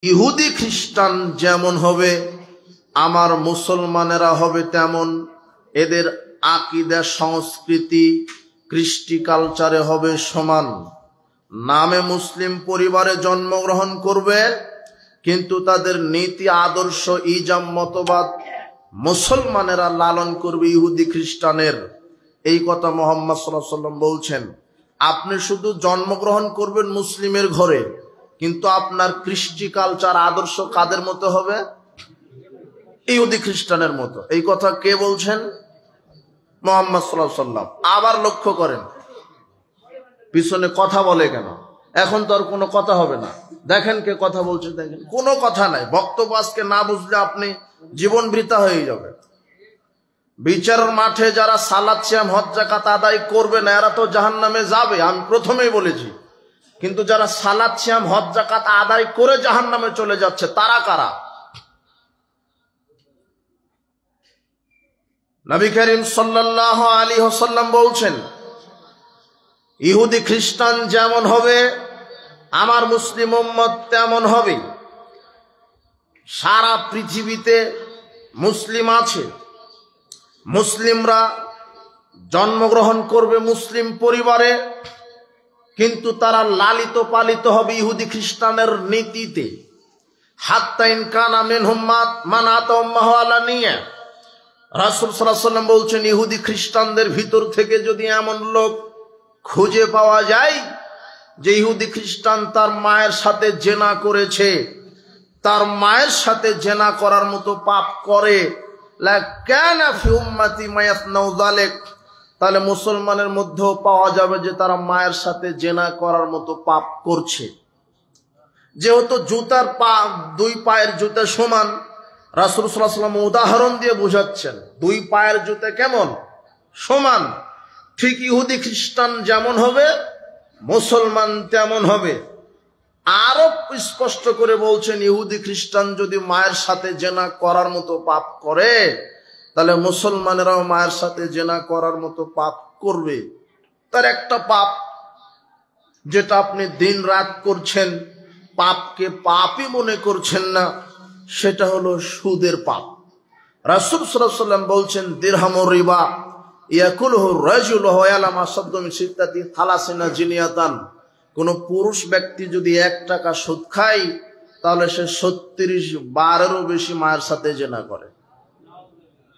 ইহুদি খ্রিস্টান যেমন হবে আমার মুসলমানেরা হবে তেমন। এদের আকীদা সংস্কৃতি কৃষ্টি কালচারে হবে সমান। নামে মুসলিম পরিবারে জন্মগ্রহণ করবে, কিন্তু তাদের নীতি আদর্শ ইজাম মতবাদ মুসলমানেরা লালন করবে ইহুদি খ্রিস্টানের। এই কথা মুহাম্মদ সাল্লাল্লাহু আলাইহি ওয়াসাল্লাম বলছেন। আপনি শুধু জন্মগ্রহণ করবেন মুসলিমের ঘরে, কিন্তু আপনার কৃষ্টি কালচার আদর্শ কাদের মতো হবে? ইহুদি খ্রিস্টানের মতো। এই কথা কে বলছেন? মুহাম্মদ সাল্লাল্লাহু আলাইহি ওয়াসাল্লাম। আবার লক্ষ্য করেন পিছনে কথা বলে কেন? এখন তো আর কোনো কথা হবে না। দেখেন কে কথা বলছে, দেখেন কোনো কথা নাই। বক্তব্য আজকে না বুঝলে আপনি জীবন বৃথা হয়ে যাবে। বিচারের মাঠে যারা সালাত সিয়াম হজ যাকাত আদায় করবে না এরা তো জাহান্নামে যাবে, আমি প্রথমেই বলেছি। কিন্তু যারা সালাত সিয়াম হজ যাকাত আদায় করে জাহান্নামে চলে যাচ্ছে তারা কারা? নবী করিম সাল্লাল্লাহু আলাইহি ওয়াসাল্লাম বলছেন, ইহুদি খ্রিস্টান যেমন হবে আমার মুসলিম উম্মত তেমন হবে। সারা পৃথিবীতে মুসলিম আছে, মুসলিমরা জন্মগ্রহণ করবে মুসলিম পরিবারে, কিন্তু তারা লালিত পালিত হবে ইহুদি খ্রিস্টানের নীতিতে। হাত্তা ইন কানা মিনহুম মান আতাহুল্লাহু আলা নিয়া। রাসূল সাল্লাল্লাহু আলাইহি ওয়াসাল্লাম বলছেন, ইহুদি খ্রিস্টানদের ভিতর থেকে যদি এমন লোক খুঁজে পাওয়া যায় যে ইহুদি খ্রিস্টান তার মায়ের সাথে জেনা করেছে, তার মায়ের সাথে জেনা করার মতো পাপ করে, লাকানা ফি উম্মতি মা ইয়াসনাউ যালিক, তাহলে মুসলমানের মধ্যেও পাওয়া যাবে যে তারা মায়ের সাথে জেনা করার মতো পাপ করছে। যেহেতু জুতার পা দুই পায়ের জুতা সমান, রাসূল সাল্লাল্লাহু আলাইহি ওয়াসাল্লাম উদাহরণ দিয়ে বোঝাচ্ছেন দুই পায়ের জুতা কেমন সমান, ঠিক ইহুদি খ্রিস্টান যেমন হবে মুসলমান তেমন হবে। আরো স্পষ্ট করে বলছেন, ইহুদি খ্রিস্টান যদি মায়ের সাথে জেনা করার মতো পাপ করে তাহলে মুসলমানেরাও মায়ের সাথে জেনা করার মতো পাপ করবে। তার একটা পাপ যেটা আপনি দিন রাত করছেন, পাপকে পাপই মনে করছেন না, সেটা হলো সুদের পাপ। রাসূল সাল্লাল্লাহু আলাইহি ওয়াসাল্লাম বলছেন, দিরহামুর রিবা ইয়াকুলুহু রাজুলু ওয়া ইয়ালামু আসাদ্দু মিন সিত্তাতি থালাসিনা জিনিয়াতান। কোন পুরুষ ব্যক্তি যদি 1 টাকা সুদ খায় তাহলে সে 36 বারেরও বেশি মায়ের সাথে জেনা করে।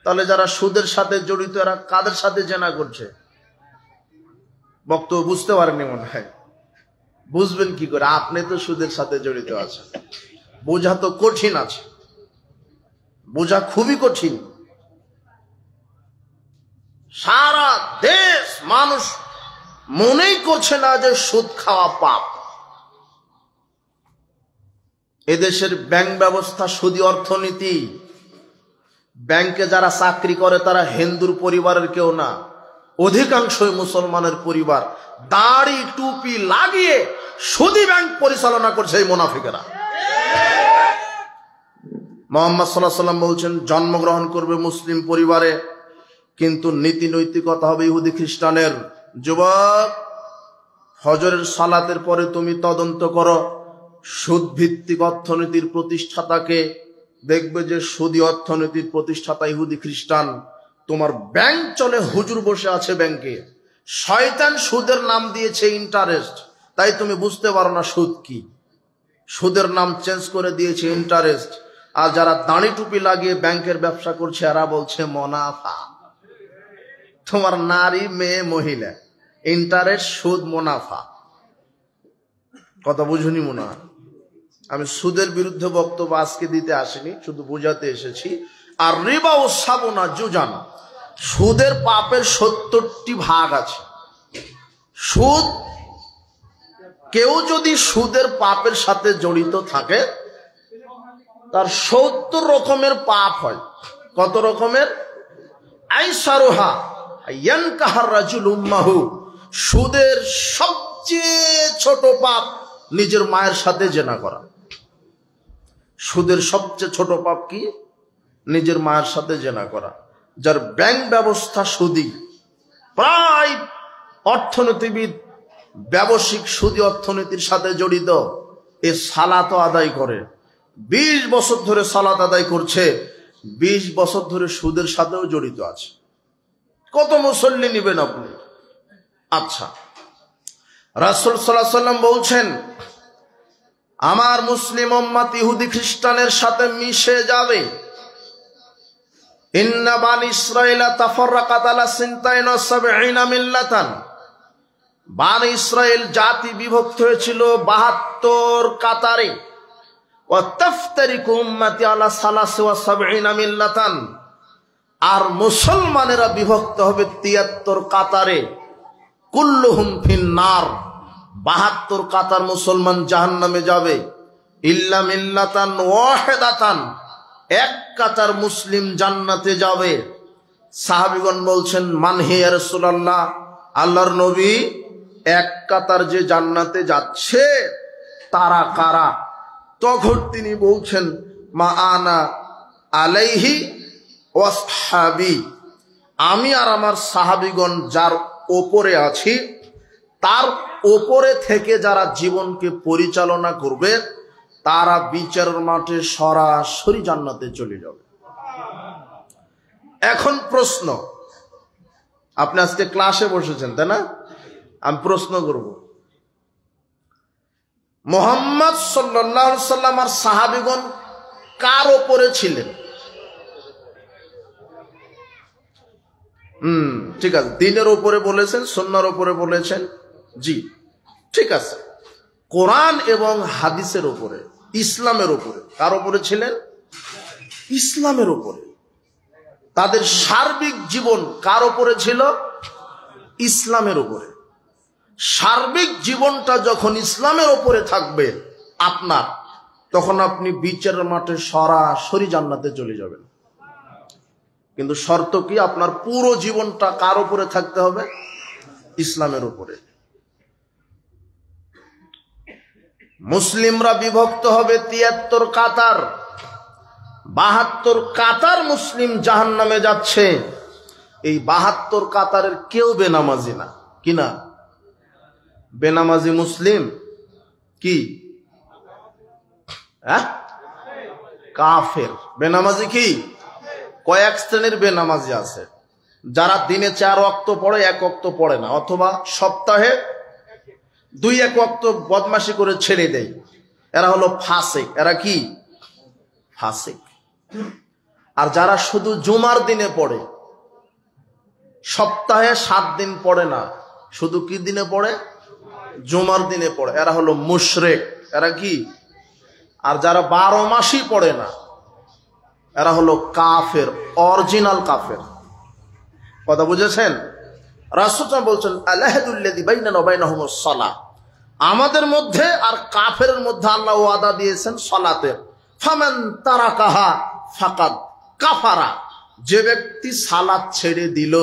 তাহলে যারা সুদের সাথে জড়িত এরা কাদের সাথে জেনা করছে? বক্তব্য বুঝতে পারেননি মনে হয়। বুঝবেন কি করে? আপনি তো সুদের সাথে জড়িত আছেন। বোঝা তো কঠিন আছে, বোঝা খুবই কঠিন। সারা দেশ মানুষ মনেই করছে না যে সুদ খাওয়া পাপ। এদেশের ব্যাংক ব্যবস্থা সুদী অর্থনীতি। ব্যাংকে যারা চাকরি করে তারা হিন্দুর পরিবারের কেউ না, অধিকাংশই মুসলমানের পরিবার। দাড়ি টুপি লাগিয়ে সুদী ব্যাংক পরিচালনা করছে এই মুনাফিকেরা। মুহাম্মদ সাল্লাল্লাহু আলাইহি ওয়াসাল্লাম বলছেন, জন্মগ্রহণ করবে মুসলিম পরিবারে, কিন্তু নীতি নৈতিকতা হবে ইহুদি খ্রিস্টানের। যুবক, ফজরের সালাতের পরে তুমি তদন্ত করো সুদ ভিত্তিক অর্থনীতির প্রতিষ্ঠাতাকে, দেখবে যে সুদী অর্থনীতির প্রতিষ্ঠাতা ইহুদি খ্রিস্টান। তোমার ব্যাংক চলে, হুজুর বসে আছে ব্যাংকে, শয়তান সুদের নাম দিয়েছে ইন্টারেস্ট, তাই তুমি বুঝতে পারো না সুদ কি। সুদের নাম চেঞ্জ করে দিয়েছে ইন্টারেস্ট। আর যারা দাড়ি টুপি লাগিয়ে ব্যাংকের ব্যবসা করছে এরা বলছে মুনাফা। তোমার নারী মেয়ে মহিলা, ইন্টারেস্ট সুদ মুনাফা। কথা বুঝুনি মনে হয়। আমি সুদের বিরুদ্ধে বক্তব্য আজকে দিতে আসিনি, শুধু বোঝাতে এসেছি। আর রিবা ও সাবুনা জুজান, সুদের পাপের 70টি ভাগ আছে। সুদ, কেউ যদি সুদের পাপের সাথে জড়িত থাকে তার 70 রকমের পাপ হয়। কত রকমের? আইসারুহা ইয়ানকাহার রাজুল উম্মাহু, সুদের সবচেয়ে ছোট পাপ নিজের মায়ের সাথে জেনা করা। সুদের সবচেয়ে ছোট পাপ কি? নিজের মায়ের সাথে জেনা করা। যার ব্যাংক ব্যবস্থা সুদী, প্রায় অর্থনীতিবিদ ব্যবসায়িক সুদী অর্থনীতির সাথে জড়িত, এ সালাত আদায় করে, 20 বছর ধরে সালাত আদায় করছে, 20 বছর ধরে সুদের সাথেও জড়িত আছে। কত মুসল্লি নেবেন আপনি? আচ্ছা, রাসূল সাল্লাল্লাহু আলাইহি ওয়াসাল্লাম বলছেন, আমার মুসলিম উম্মত ইহুদি খ্রিস্টানের সাথে মিশে যাবে। ইন্না বানি ইসরাঈলা তাফাররাকাত আলা 72 মিল্লাতান। বানি ইসরাইল জাতি বিভক্ত হয়েছিল 72 কাতারে। ওয়া তাফতারিকু উম্মতি আলা 73 মিল্লাতান। আর মুসলমানেরা বিভক্ত হবে 73 কাতারে। কুল্লুহুম ফিন্নার। 72 কাতার মুসলমান জাহান্নামে যাবে। ইল্লা মিল্লাতান ওয়াহিদাতান। এক কাতার মুসলিম জান্নাতে যাবে। সাহাবীগণ বলছেন, মান হি ইয়া রাসূলুল্লাহ, আল্লাহর নবী, এক কাতার যে জান্নাতে যাচ্ছে তারা কারা? তখন তিনি বলছেন, মা আনা আলাইহি ওয়াসহাবি, আমি আর আমার সাহাবীগণ যার ওপরে আছি তার ওপরে থেকে যারা জীবনকে পরিচালনা করবে তারা বিচারের মাঠে সরাসরি জান্নাতে চলে যাবে। এখন প্রশ্ন, আপনি আজকে ক্লাসে বসেছেন তাই না? আমি প্রশ্ন করব, মুহাম্মদ সাল্লাল্লাহু আলাইহি সাল্লাম আর সাহাবীগণ কার ওপরে ছিলেন? ঠিক আছে, দ্বীনের উপরে বলেছেন, সুন্নাহর উপরে বলেছেন, জি ঠিক আছে। কোরআন এবং হাদিসের উপরে, ইসলামের উপরে, কার উপরে ছিলেন? ইসলামের উপরে। তাদের সার্বিক জীবন কার উপরে ছিল? ইসলামের উপরে। সার্বিক জীবনটা যখন ইসলামের উপরে থাকবে আপনার, তখন আপনি বিচারের মাঠে সরাসরি জান্নাতে চলে যাবেন। কিন্তু শর্ত কি? আপনার পুরো জীবনটা কার উপরে থাকতে হবে? ইসলামের উপরে। মুসলিমরা বিভক্ত হবে 73 কাতার। 72 কাতার মুসলিম জাহান্নামে যাচ্ছে। এই 72 কাতারের কেউ বেনামাজি না। কি না? বেনামাজি মুসলিম কি? কাফের। বেনামাজি কি? কয়েক শ্রেণীর বেনামাজি আছে, যারা দিনে 4 ওয়াক্ত পড়ে, 1 ওয়াক্ত পড়ে না, অথবা সপ্তাহে 2-1 ওয়াক্ত বদমাশি করে ছেড়ে দেয়। এরা হলো ফাসিক। এরা কি? ফাসিক। আর যারা শুধু জুমার দিনে পড়ে, সপ্তাহে 7 দিন পড়ে না, শুধু কি দিনে পড়ে? জুমার দিনে পড়ে, এরা হলো মুশরিক। এরা কি? আর যারা 12 মাসই পড়ে না, এরা হলো কাফের, অরিজিনাল কাফের। কথা বুঝেছেন? রাসূল বলছেন, আল-আহদুল্লাযী বাইনানা ওয়া বাইনাহুমুস সালাহ। আমাদের মধ্যে আর কাফেরের মধ্যে আল্লাহ ওয়াদা দিয়েছেন সালাতের। ফামান তারাকাহা ফাকাদ কাফারা। যে ব্যক্তি সালাত ছেড়ে দিল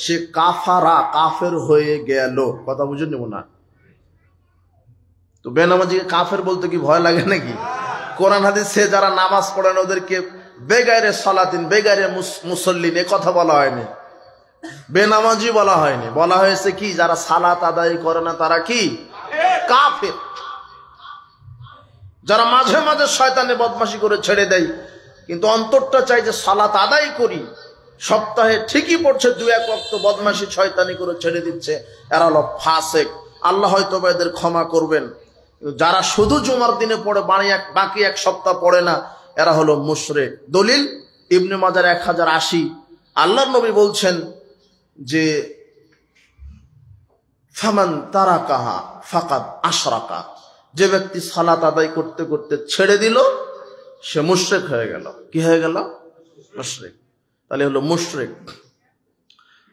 সে কাফারা, কাফের হয়ে গেল। কথা বুঝে নেব না? তো বেনামাজিকে কাফের বলতে কি ভয় লাগে নাকি? কোরআন হাদিসে যারা নামাজ পড়েন ওদেরকে বেগাইরে সালাতিন, বেগাইরে মুসল্লিন এ কথা বলা হয়নি, বেনামাজি বলা হয়নি। বলা হয়েছে কি? যারা সালাত আদায় করে না তারা কি? কাফের। যারা মাঝে মাঝে শয়তানে বদমাশি করে ছেড়ে দেয়, কিন্তু অন্তরটা চাই যে সালাত আদায় করি, সপ্তাহে ঠিকই পড়ছে, 2-1 ওয়াক্ত বদমাশি শয়তানি করে ছেড়ে দিচ্ছে, এরা হলো ফাসিক। আল্লাহ হয়তো এদের ক্ষমা করবেন। যারা শুধু জুমার দিনে পড়ে, বাকি 1 সপ্তাহ পড়ে না, এরা হলো মুশরিক। দলিল ইবনে মাজার 1080। আল্লাহর নবী বলছেন যে ফামান তারাকাহা ফাকাদ আশরাকা। যে ব্যক্তি সালাত আদায় করতে করতে ছেড়ে দিল সে মুশরিক হয়ে গেল। কি হয়ে গেল? মুশরিক। তাহলে হলো মুশরিক।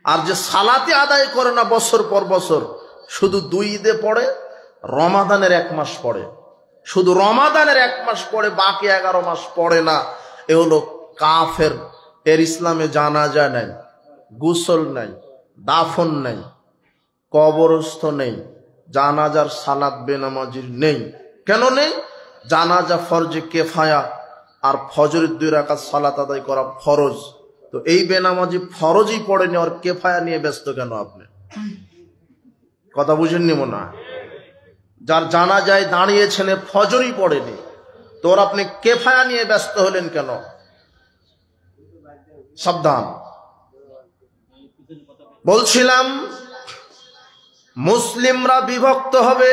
আর যে সালাতে আদায় করে না বছর পর বছর, শুধু 2 ঈদে পড়ে, রমাদানের 1 মাস পড়ে, শুধু রমাদানের 1 মাস পড়ে, বাকি 11 মাস পড়ে না, এ হলো কাফের। এর ইসলামে জানাজা নাই, গোসল নাই, দাফন নাই, কবরস্থ নেই, জানাজার সালাত বেনামাজির নেই। কেন নেই? জানাজা ফরজে কিফায়া, আর ফজরের 2 রাকাত সালাত আদায় করা ফরজ। তো এই বেনামাজি ফরজই পড়েনি, আর কিফায়া নিয়ে ব্যস্ত কেন আপনি? কথা বুঝেননি মনে হয়? যার জানাজায় দাঁড়িয়েছেন ফজরই পড়েনি, তোর আপনি কেফায়া নিয়ে ব্যস্ত হলেন কেন? সাবধান। বলছিলাম মুসলিমরা বিভক্ত হবে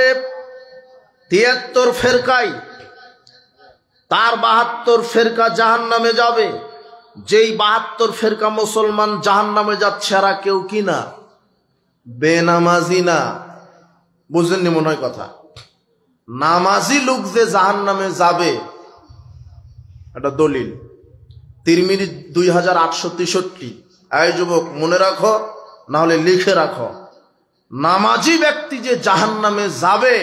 ৭৩ ফেরকায়, তার ৭২ ফেরকা জাহান্নামে যাবে। যেই ৭২ ফেরকা মুসলমান জাহান্নামে যাচ্ছে এরা কেউ কি না? বেনামাজি না। বুঝেননি মনে হয় কথা? নামাজি লোক যে জাহান্নামে যাবে এটা দলিল। তিরমিজি 2863। এই যুবক মনে রাখো, না হলে লিখে রাখো, নামাজি ব্যক্তি যে জাহান্নামে যাবে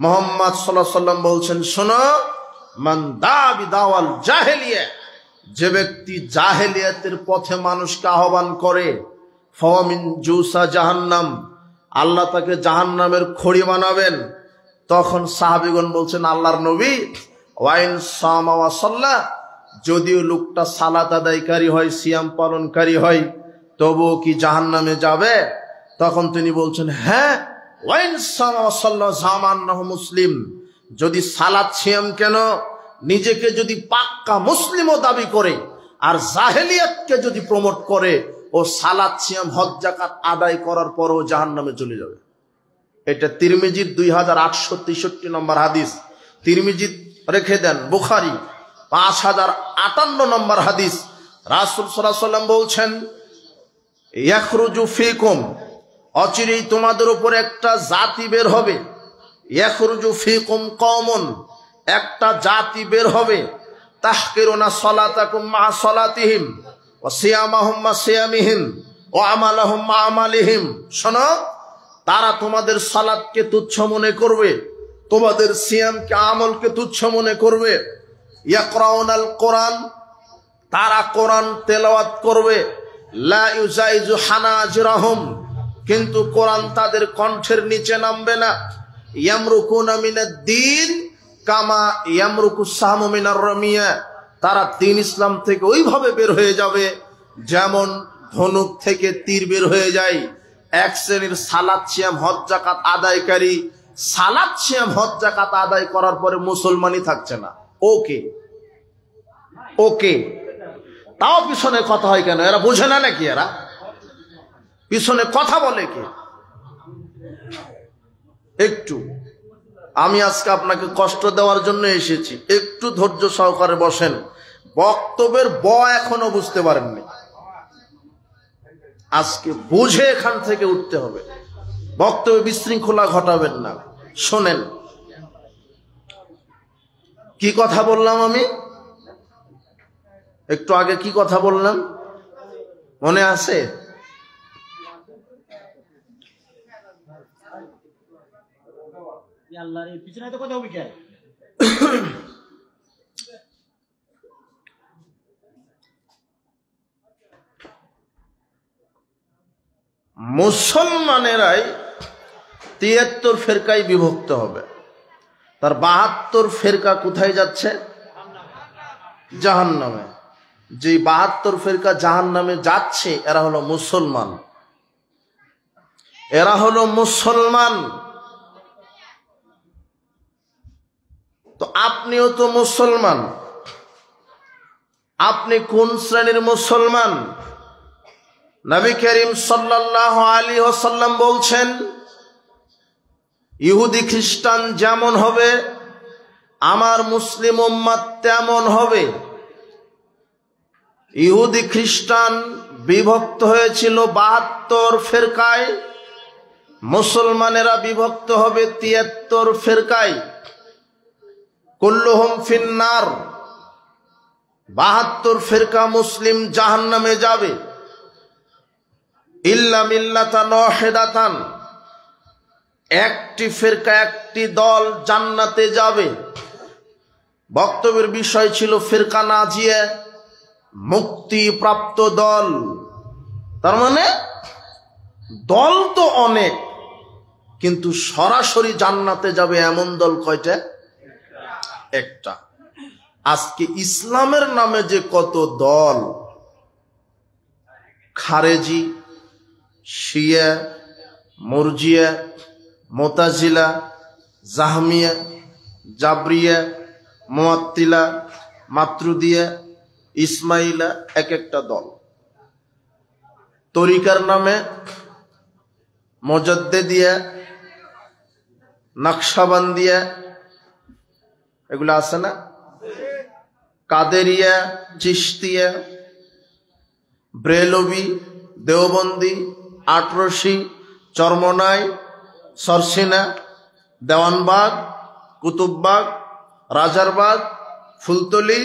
মুহাম্মদ সাল্লাল্লাহু আলাইহি ওয়াসাল্লাম বলছেন, শোনো, মান দা বিদাওয়াল জাহেলিয়া, যে ব্যক্তি জাহেলিয়াতের পথে মানুষকে আহ্বান করে, ফামিন জুসা জাহান্নাম, আল্লাহ তাকে জাহান্নামের খড়ি বানাবেন। তখন সাহাবীগণ বলছেন, আল্লাহর নবী, ওয়াইন সামা ওয়া সাল্লা, যদিও লোকটা সালাত আদায়কারী হয়, সিয়াম পালনকারী হয়, তবুও কি জাহান্নামে যাবে? তখন তিনি বলছেন, হ্যাঁ, ওয়াইন সামা ওয়া সাল্লা জামান্নাহু মুসলিম, যদি সালাত সিয়াম কেন, নিজেকে যদি পাক্কা মুসলিমও দাবি করে আর জাহেলিয়াতকে যদি প্রমোট করে, ও সালাত সিয়াম হজ যাকাত আদায় করার পরও জাহান্নামে চলে যাবে। এটা তিরমিজির 2863 নম্বর হাদিস। তিরমিজি রেখে দেন, বুখারী 5058 নম্বর হাদিস। রাসূল সাল্লাল্লাহু আলাইহি ওয়াসাল্লাম বলছেন, ইয়াখরুজু ফিকুম, অচিরেই তোমাদের উপর একটা জাতি বের হবে। ইয়াখরুজু ফিকুম কওমুন, একটা জাতি বের হবে। তাহকিরুনা সালাতাকুম মা সালাতিহিম ওয়া সিয়ামাহুম মা সিয়ামিহিম ওয়া আমালাহুম মা আমালিহিম। শোনো, তারা তোমাদের সালাতকে তুচ্ছ মনে করবে, তোমাদের সিয়ামকে, আমলকে তুচ্ছ মনে করবে। ইয়াকরাউনাল কোরআন, তারা কোরআন তেলাওয়াত করবে। লা ইউজাইজু হানাজিরাহুম, কিন্তু কোরআন তাদের কণ্ঠের নিচে নামবে না। ইয়ামরুকুনা মিনাদ দ্বীন কামা ইয়ামরুকু সাহমু মিনার রামিয়া, তারা দ্বীন ইসলাম থেকে ওইভাবে বের হয়ে যাবে যেমন ধনুক থেকে তীর বের হয়ে যায়। এক শ্রেণীর সালাত সিয়াম হজ যাকাত আদায়কারী, সালাত সিয়াম হজ যাকাত আদায় করার পরে মুসলমানই থাকছে না। ওকে ওকে, তাও পিছনে কথা হয় কেন? এরা বুঝে না নাকি? এরা পিছনে কথা বলে কে? একটু, আমি আজকে আপনাকে কষ্ট দেওয়ার জন্য এসেছি, একটু ধৈর্য সহকারে বসেন। বক্তব্যের এখনো বুঝতে পারেননি, আজকে বুঝে এখান থেকে উঠতে হবে। বক্তব্যে বিশৃঙ্খলা ঘটাবেন না। শোনেন, কি কথা বললাম আমি একটু আগে? কি কথা বললাম মনে আছে? মুসলমানেরাই ৭৩ ফেরকায় বিভক্ত হবে। তার ৭২ ফেরকা কোথায় যাচ্ছে? জাহান্নামে। যে ৭২ ফেরকা জাহান্নামে যাচ্ছে এরা হলো মুসলমান, এরা হলো মুসলমান। তো আপনিও তো মুসলমান, আপনি কোন শ্রেণীর মুসলমান? নবী করিম সাল্লাল্লাহু আলাইহি ওয়াসাল্লাম বলছেন, ইহুদি খ্রিস্টান যেমন হবে আমার মুসলিম উম্মত তেমন হবে। ইহুদি খ্রিস্টান বিভক্ত হয়েছিল ৭২ ফেরকায়, মুসলমানেরা বিভক্ত হবে ৭৩ ফেরকায়। কুল্লুহুম ফিন্নার, ৭২ ফেরকা মুসলিম জাহান্নামে যাবে। ইল্লা মিল্লাতান ওয়াহিদাতান, একটি ফেরকা, একটি দল জান্নাতে যাবে। বক্তব্যের বিষয় ছিল ফেরকা নাজিয়া, মুক্তি প্রাপ্ত দল। তার মানে দল তো অনেক, কিন্তু সরাসরি জান্নাতে যাবে এমন দল কয়টা? একটা। আজকে ইসলামের নামে যে কত দল, খারেজি, শিয়া, মুরজিয়া, মুতাজিলা, জাহমিয়া, জাবরিয়া, মুআত্তিলা, মাতরুদিয়া, ইসমাইলা, এক একটা দল। তরিকার নামে মুজাদ্দিদিয়া, নকশবন্দিয়া, এগুলো আছে না? কাদেরিয়া, চিশতিয়া, ব্রেলভি, দেওবন্দি, আটরশি, চরমনাই, সরসিনা, দেওয়ানবাগ, কুতুববাগ, রাজারবাগ, ফুলতলি,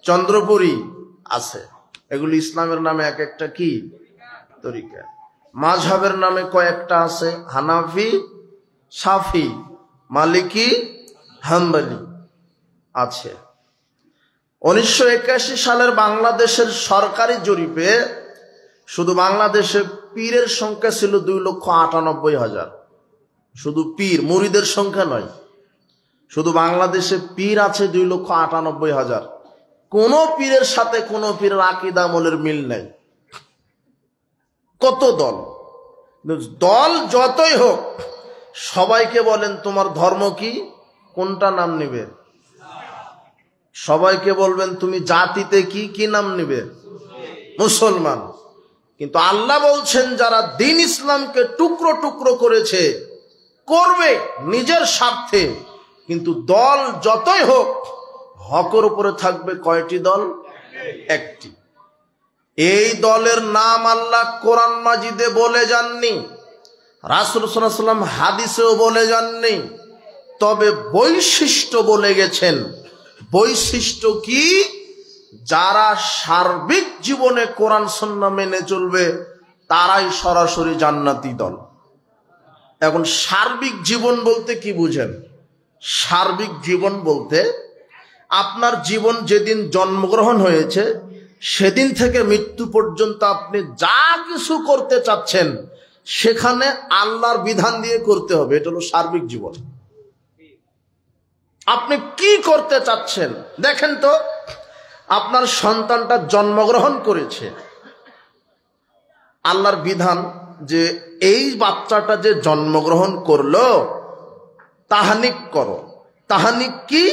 চন্দ্রপুরী আছে। এগুলি ইসলামের নামে এক একটা কি তরিকা। মাযহাবের নামে কয়েকটা আছে, হানাফি, শাফি, মালিকি, হাম্বলি আছে। 1981 সালের বাংলাদেশের সরকারি জরিপে শুধু বাংলাদেশে পীরের সংখ্যা ছিল 2,98,000। শুধু পীর, মুরিদের সংখ্যা নয়, শুধু বাংলাদেশে পীর আছে 2,98,000। কোন পীরের সাথে কোন পীরের আকীদা আমলের মিল নাই। কত দল, দল যতই হোক সবাইকে বলেন তোমার ধর্ম কি, কোনটা নাম নিবে? সবাইকে বলবেন তুমি জাতিতে কি, কি নাম নিবে? মুসলমান। কিন্তু আল্লাহ বলছেন যারা দ্বীন ইসলামকে টুকরো টুকরো করেছে, করবে নিজের স্বার্থে, কিন্তু দল যতই হোক হকের উপরে থাকবে কয়টি দল? একটি। এই দলের নাম আল্লাহ কোরআন মাজিদে বলে যাননি, রাসূল সাল্লাল্লাহু আলাইহি ওয়াসাল্লাম হাদিসেও বলে যাননি, তবে বৈশিষ্ট্য বলে গেছেন। বৈশিষ্ট্য কি? যারা সার্বিক জীবনে কোরআন সুন্নাহ মেনে চলবে তারাই সরাসরি জান্নাতি দল। এখন সার্বিক জীবন বলতে কি বুঝেন? সার্বিক জীবন বলতে আপনার জীবন যেদিন জন্মগ্রহণ হয়েছে সেদিন থেকে মৃত্যু পর্যন্ত আপনি যা কিছু করতে চাচ্ছেন সেখানে আল্লাহর বিধান দিয়ে করতে হবে। এটা হলো সার্বিক জীবন। আপনি কি করতে চাচ্ছেন দেখেন তো, আপনার সন্তানটা জন্মগ্রহণ করেছে, আল্লাহর বিধান যে এই বাচ্চাটা যে জন্মগ্রহণ করলো তাহানিক করো। তাহানিক কি?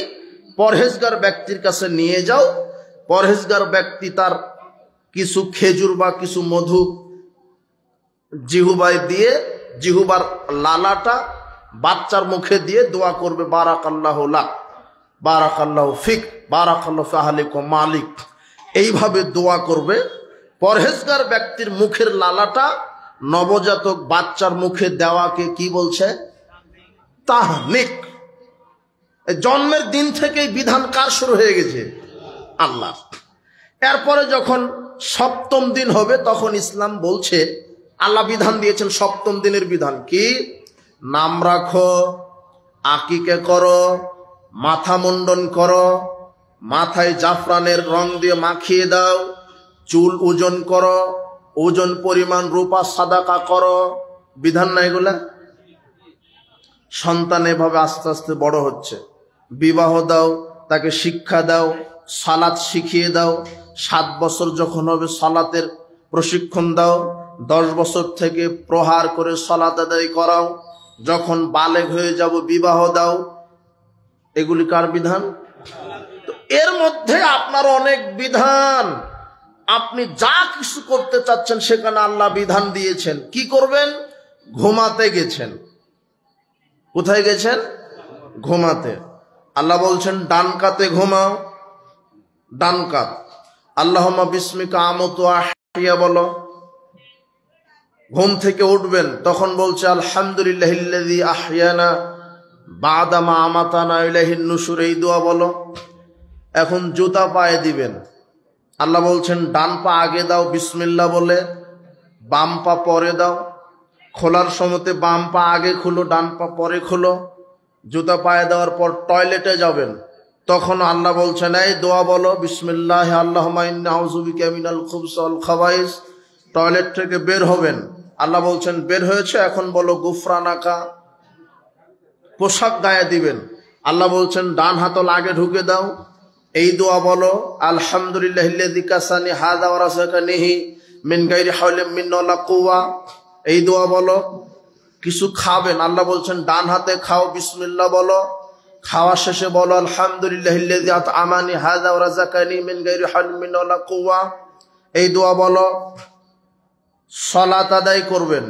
পরহেজগার ব্যক্তির কাছে নিয়ে যাও, পরহেজগার ব্যক্তি তার কিছু খেজুর বা কিছু মধু জিহুবায় দিয়ে জিহুবার লালাটা বাচ্চার মুখে দিয়ে দোয়া করবে, বারাকাল্লাহু লাক, বারাকাল্লাহু ফিক, বারাকাল্লাহু ফি আহলিকা মালিক। এইভাবে দোয়া করবে। পরহেজগার ব্যক্তির মুখের লালাটা নবজাতক বাচ্চার মুখে দেওয়াকে কি বলছে? তাহনিক। জন্মের দিন থেকেই বিধান কার শুরু হয়ে গেছে? আল্লাহ। এরপরে যখন সপ্তম দিন হবে তখন ইসলাম বলছে, আল্লাহ বিধান দিয়েছেন সপ্তম দিনের বিধান কি? নাম রাখো, আকিকে করো, মাথা মুন্ডন করো, মাথায় জাফরানের রং দিয়ে মাখিয়ে দাও, চুল ওজন করো, ওজন পরিমাণ রূপা সাদাকা করো। বিধান না এগুলা? সন্তান এভাবে আস্তে আস্তে বড় হচ্ছে। বিবাহ দাও, তাকে শিক্ষা দাও, সালাত শিখিয়ে দাও। 7 বছর যখন হবে সালাতের প্রশিক্ষণ দাও, 10 বছর থেকে প্রহার করে সালাত আদায় করাও। যখন বালেগ হয়ে যাব বিবাহ দাও। এগুলি কার বিধান? তো এর মধ্যে আপনার অনেক বিধান। আপনি যা কিছু করতে চাচ্ছেন সেখানে আল্লাহ বিধান দিয়েছেন। কি করবেন? ঘুমাতে গেছেন, কোথায় গেছেন? ঘুমাতে। আল্লাহ বলছেন ডান কাতে ঘুমাও, ডান কাত। আল্লাহুম্মা বিসমিকা আমুতু আহইয়া বলো। ঘুম থেকে উঠবেন তখন বলছে আলহামদুলিল্লাহিল্লাযী আহইয়ানা বা'দা মা আমাতানা ইলাইহিন নুশুর, এই দোয়া বলো। এখন জুতা পায়ে দিবেন। আল্লাহ বলছেন ডান পা আগে দাও বিসমিল্লাহ বলে, বাম পা পরে দাও। খোলার সময়তে বাম পা আগে খুলো, ডান পা পরে খুলো। জুতা পায়ে দেওয়ার পর টয়লেটে যাবেন, তখন আল্লাহ বলছেন এই দোয়া বলো, বিসমিল্লাহ আল্লাহুম্মা ইন্নী আউযু বিকা মিনাল খুবসি ওয়াল খাবাইস। টয়লেট থেকে বের হবেন, আল্লাহ বলছেন বের হয়েছে, এখন বলো গুফরানাকা। পোশাক গায়ে দিবেন, আল্লাহ বলছেন ডান হাতল আগে ঢুকে দাও, এই দোয়া বলো। আলহামদুলিল্লাহিল্লাযী কাসানি হাযা ওয়া রাযাকানিহি মিন গায়রি হাওলিন মিন্নী ওয়ালা কুওয়া, এই দোয়া বলো। কিছু খাবেন, আল্লাহ বলছেন ডান হাতে খাও, বিসমিল্লাহ বলো। খাওয়া শেষে বলো আলহামদুলিল্লাহিল্লাযী আত'আমানি হাযা ওয়া রাযাকানি মিন গায়রি হাওলিন মিন্নি ওয়ালা কুওয়া। এই দোয়া বলো। সালাত আদায় করবেন।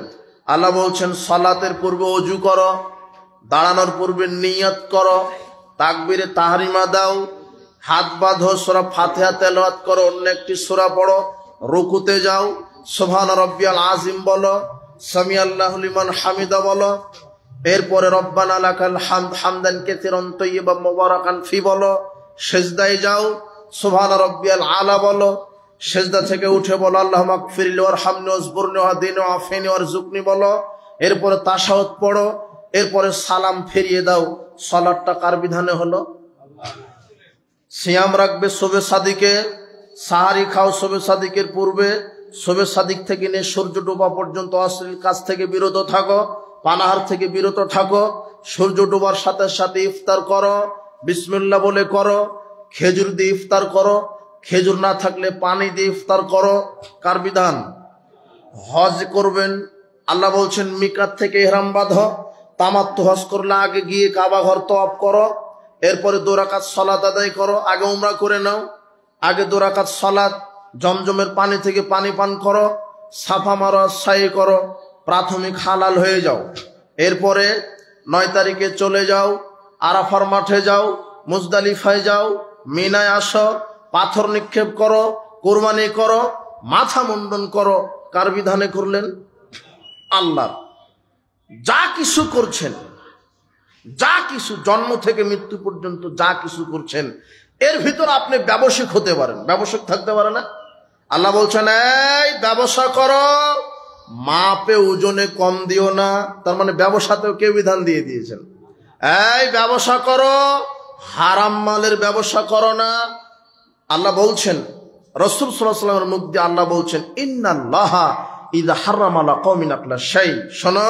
আল্লাহ বলছেন সালাতের পূর্বে ওযু করো, দাঁড়ানোর পূর্বে নিয়ত করো, তাকবীরে তাহরিমা দাও, হাত বাঁধো, সূরা ফাতিহা তেলাওয়াত করো, অন্য একটি সূরা পড়ো, রুকুতে যাও, সুবহান রাব্বিয়াল আযীম বলো, সামিআল্লাহু লিমান হামিদা বলো, এরপরে রব্বানা লাকাল হামদ হামদান কাসীরান তাইয়্যিবান মুবারাকান ফি বলো, সিজদায় যাও, সুবহান রাব্বিয়াল আলা বলো, সিজদা থেকে উঠে বলো আল্লাহুম্মা আগফিরলি ওয়ারহামনি ওয়াজবুরনি ওয়াহদিনি ওয়াআফিনি ওয়ারযুকনি বলো, এরপরে তাশাহুদ পড়ো, এরপরে সালাম ফিরিয়ে দাও। সালাতটা কার বিধানে হলো? সিয়াম রাখবে শবে সাদিকে, সাহারি খাও শবে সাদিকের পূর্বে, শবে সাদিক থেকে নিয়ে সূর্য ডোবা পর্যন্ত অশ্লীল কাজ থেকে বিরত থাকো, পানাহার থেকে বিরত থাকো, সূর্য ডোবার সাথে সাথে ইফতার করো, বিসমিল্লাহ বলে করো, খেজুর দিয়ে ইফতার করো, খেজুর না থাকলে পানি দিয়ে ইফতার করো। কার বিধান? হজ করবেন, আল্লাহ বলছেন মিকাত থেকে ইহরাম বাঁধো, তামাত্তু হজ করলে আগে গিয়ে কাবা ঘর তওয়াফ করো, এরপরে 2 রাকাত সালাত আদায় করো, আগে উমরা করে নাও, আগে 2 রাকাত সালাত, জমজমের পানি থেকে পানি পান করো, সাফা মারো, সাই করো, প্রাথমিক হালাল হয়ে যাও। এরপরে 9 তারিখে চলে যাও, আরাফার মাঠে যাও, মুজদালিফায় যাও, মিনায় আসো, পাথর নিক্ষেপ করো, কুরবানি করো, মাথা মুন্ডন করো। কার বিধানে করলেন? আল্লাহ। যা কিছু করছেন, যা কিছু জন্ম থেকে মৃত্যু পর্যন্ত যা কিছু করছেন, এর ভিতর আপনি ব্যবসায়িক হতে পারেন, ব্যবসায়িক থাকতে পারে না? আল্লাহ বলছেন এই ব্যবসা করো, মাপে ওজনে কম দিও না। তার মানে ব্যবসাতেও কে বিধান দিয়ে দিয়েছেন, এই ব্যবসা করো, হারাম মালের ব্যবসা করো না। আল্লাহ বলছেন, রাসূল সাল্লাল্লাহু আলাইহি ওয়াসাল্লামের মুখ দিয়ে আল্লাহ বলছেন ইন্নাল্লাহা ইযা হারামা আলা কওমিন আকলা শাই। শোনো,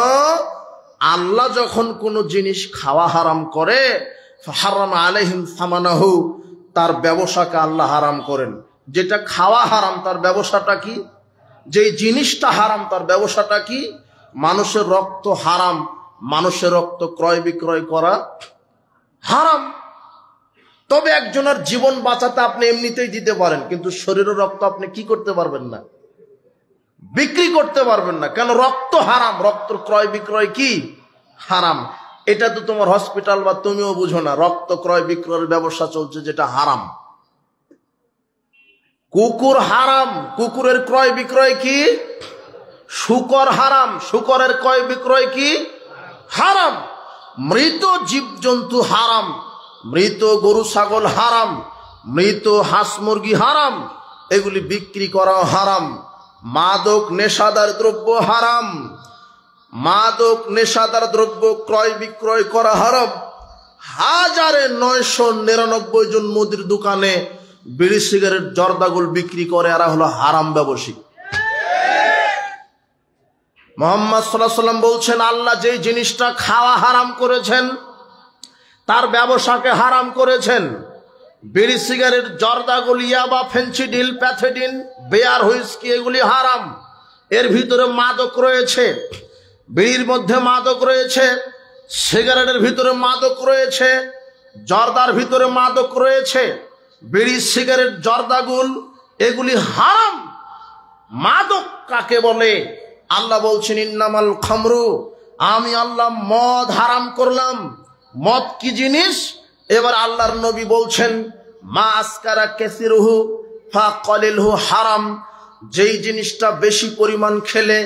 আল্লাহ যখন কোনো জিনিস খাওয়া হারাম করে, ফাহারামা আলাইহিম সামানাহু, তার ব্যবসাকে আল্লাহ হারাম করেন। যেটা খাওয়া হারাম তার ব্যবসাটা কি? যেই জিনিসটা হারাম তার ব্যবসাটা কি? মানুষের রক্ত হারাম, মানুষের রক্ত ক্রয় বিক্রয় করা হারাম। তবে একজনের জীবন বাঁচাতে আপনি এমনিতেই দিতে পারেন, কিন্তু শরীরের রক্ত আপনি কি করতে পারবেন না? বিক্রি করতে পারবেন না। কেন? রক্ত হারাম, রক্ত ক্রয় বিক্রয় কি হারাম। এটা তো তোমার হসপিটাল বা তুমিও বুঝো না, রক্ত ক্রয় বিক্রয়ের ব্যবসা চলছে যেটা হারাম। কুকুর হারাম, কুকুরের ক্রয় বিক্রয় কি? শূকর হারাম, শূকরের ক্রয় বিক্রয় কি হারাম। মৃত জীবজন্তু হারাম, মৃত গরু ছাগল হারাম, মৃত হাঁস মুরগি হারাম, এগুলি বিক্রি করা হারাম। মাদক নেশাদার দ্রব্য হারাম, মাদক নেশাদার দ্রব্য ক্রয় বিক্রয় করা হারাম। 1999 জন মুদির দোকানে বিড়ি সিগারেট জর্দাগুল বিক্রি করে, এরা হলো হারাম ব্যবসায়ী। মুহাম্মদ সাল্লাল্লাহু আলাইহি ওয়াসাল্লাম বলছেন আল্লাহ যে জিনিসটা খাওয়া হারাম করেছেন তার ব্যবসাকে হারাম করেছেন। বিড়ি সিগারেট জর্দাগুল, ইয়াবা, ফেন্সিডিল, প্যাথেডিন, বেয়ার, হুইস্কি, এগুলি হারাম। এর ভিতরে মাদক রয়েছে, বিড়ির মধ্যে মাদক রয়েছে, সিগারেটের ভিতরে মাদক রয়েছে, জর্দার ভিতরে মাদক রয়েছে। বিড়ি সিগারেট জর্দাগুল এগুলি হারাম। মাদক কাকে বলে? আল্লাহ বলছেন ইন্নামাল খামরু, আমি আল্লাহ মদ হারাম করলাম। মদ কি জিনিস? এবার আল্লাহর নবী বলছেন মা আসকারা কাসিরুহু ফাকালিলহু হারাম। যেই জিনিসটা বেশি পরিমাণ খেলে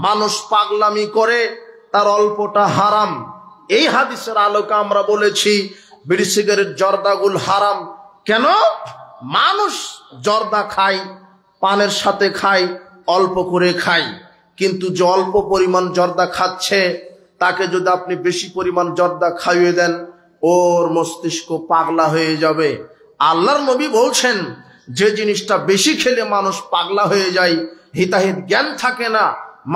মানুষ পাগলামি করে তার অল্পটা হারাম। এই হাদিসের আলোকে আমরা বলেছি বিড়ি সিগারেট জর্দাগুল হারাম। কেন? মানুষ জর্দা খায়, পানের সাথে খায়, অল্প করে খায়, কিন্তু যে অল্প পরিমাণ জর্দা খাচ্ছে তাকে যদি আপনি বেশি পরিমাণ জর্দা খাইয়ে দেন ওর মস্তিষ্ক পাগলা হয়ে যাবে। আল্লাহর নবী বলছেন যে জিনিসটা বেশি খেলে মানুষ পাগলা হয়ে যায়, হিতাহিত জ্ঞান থাকে না,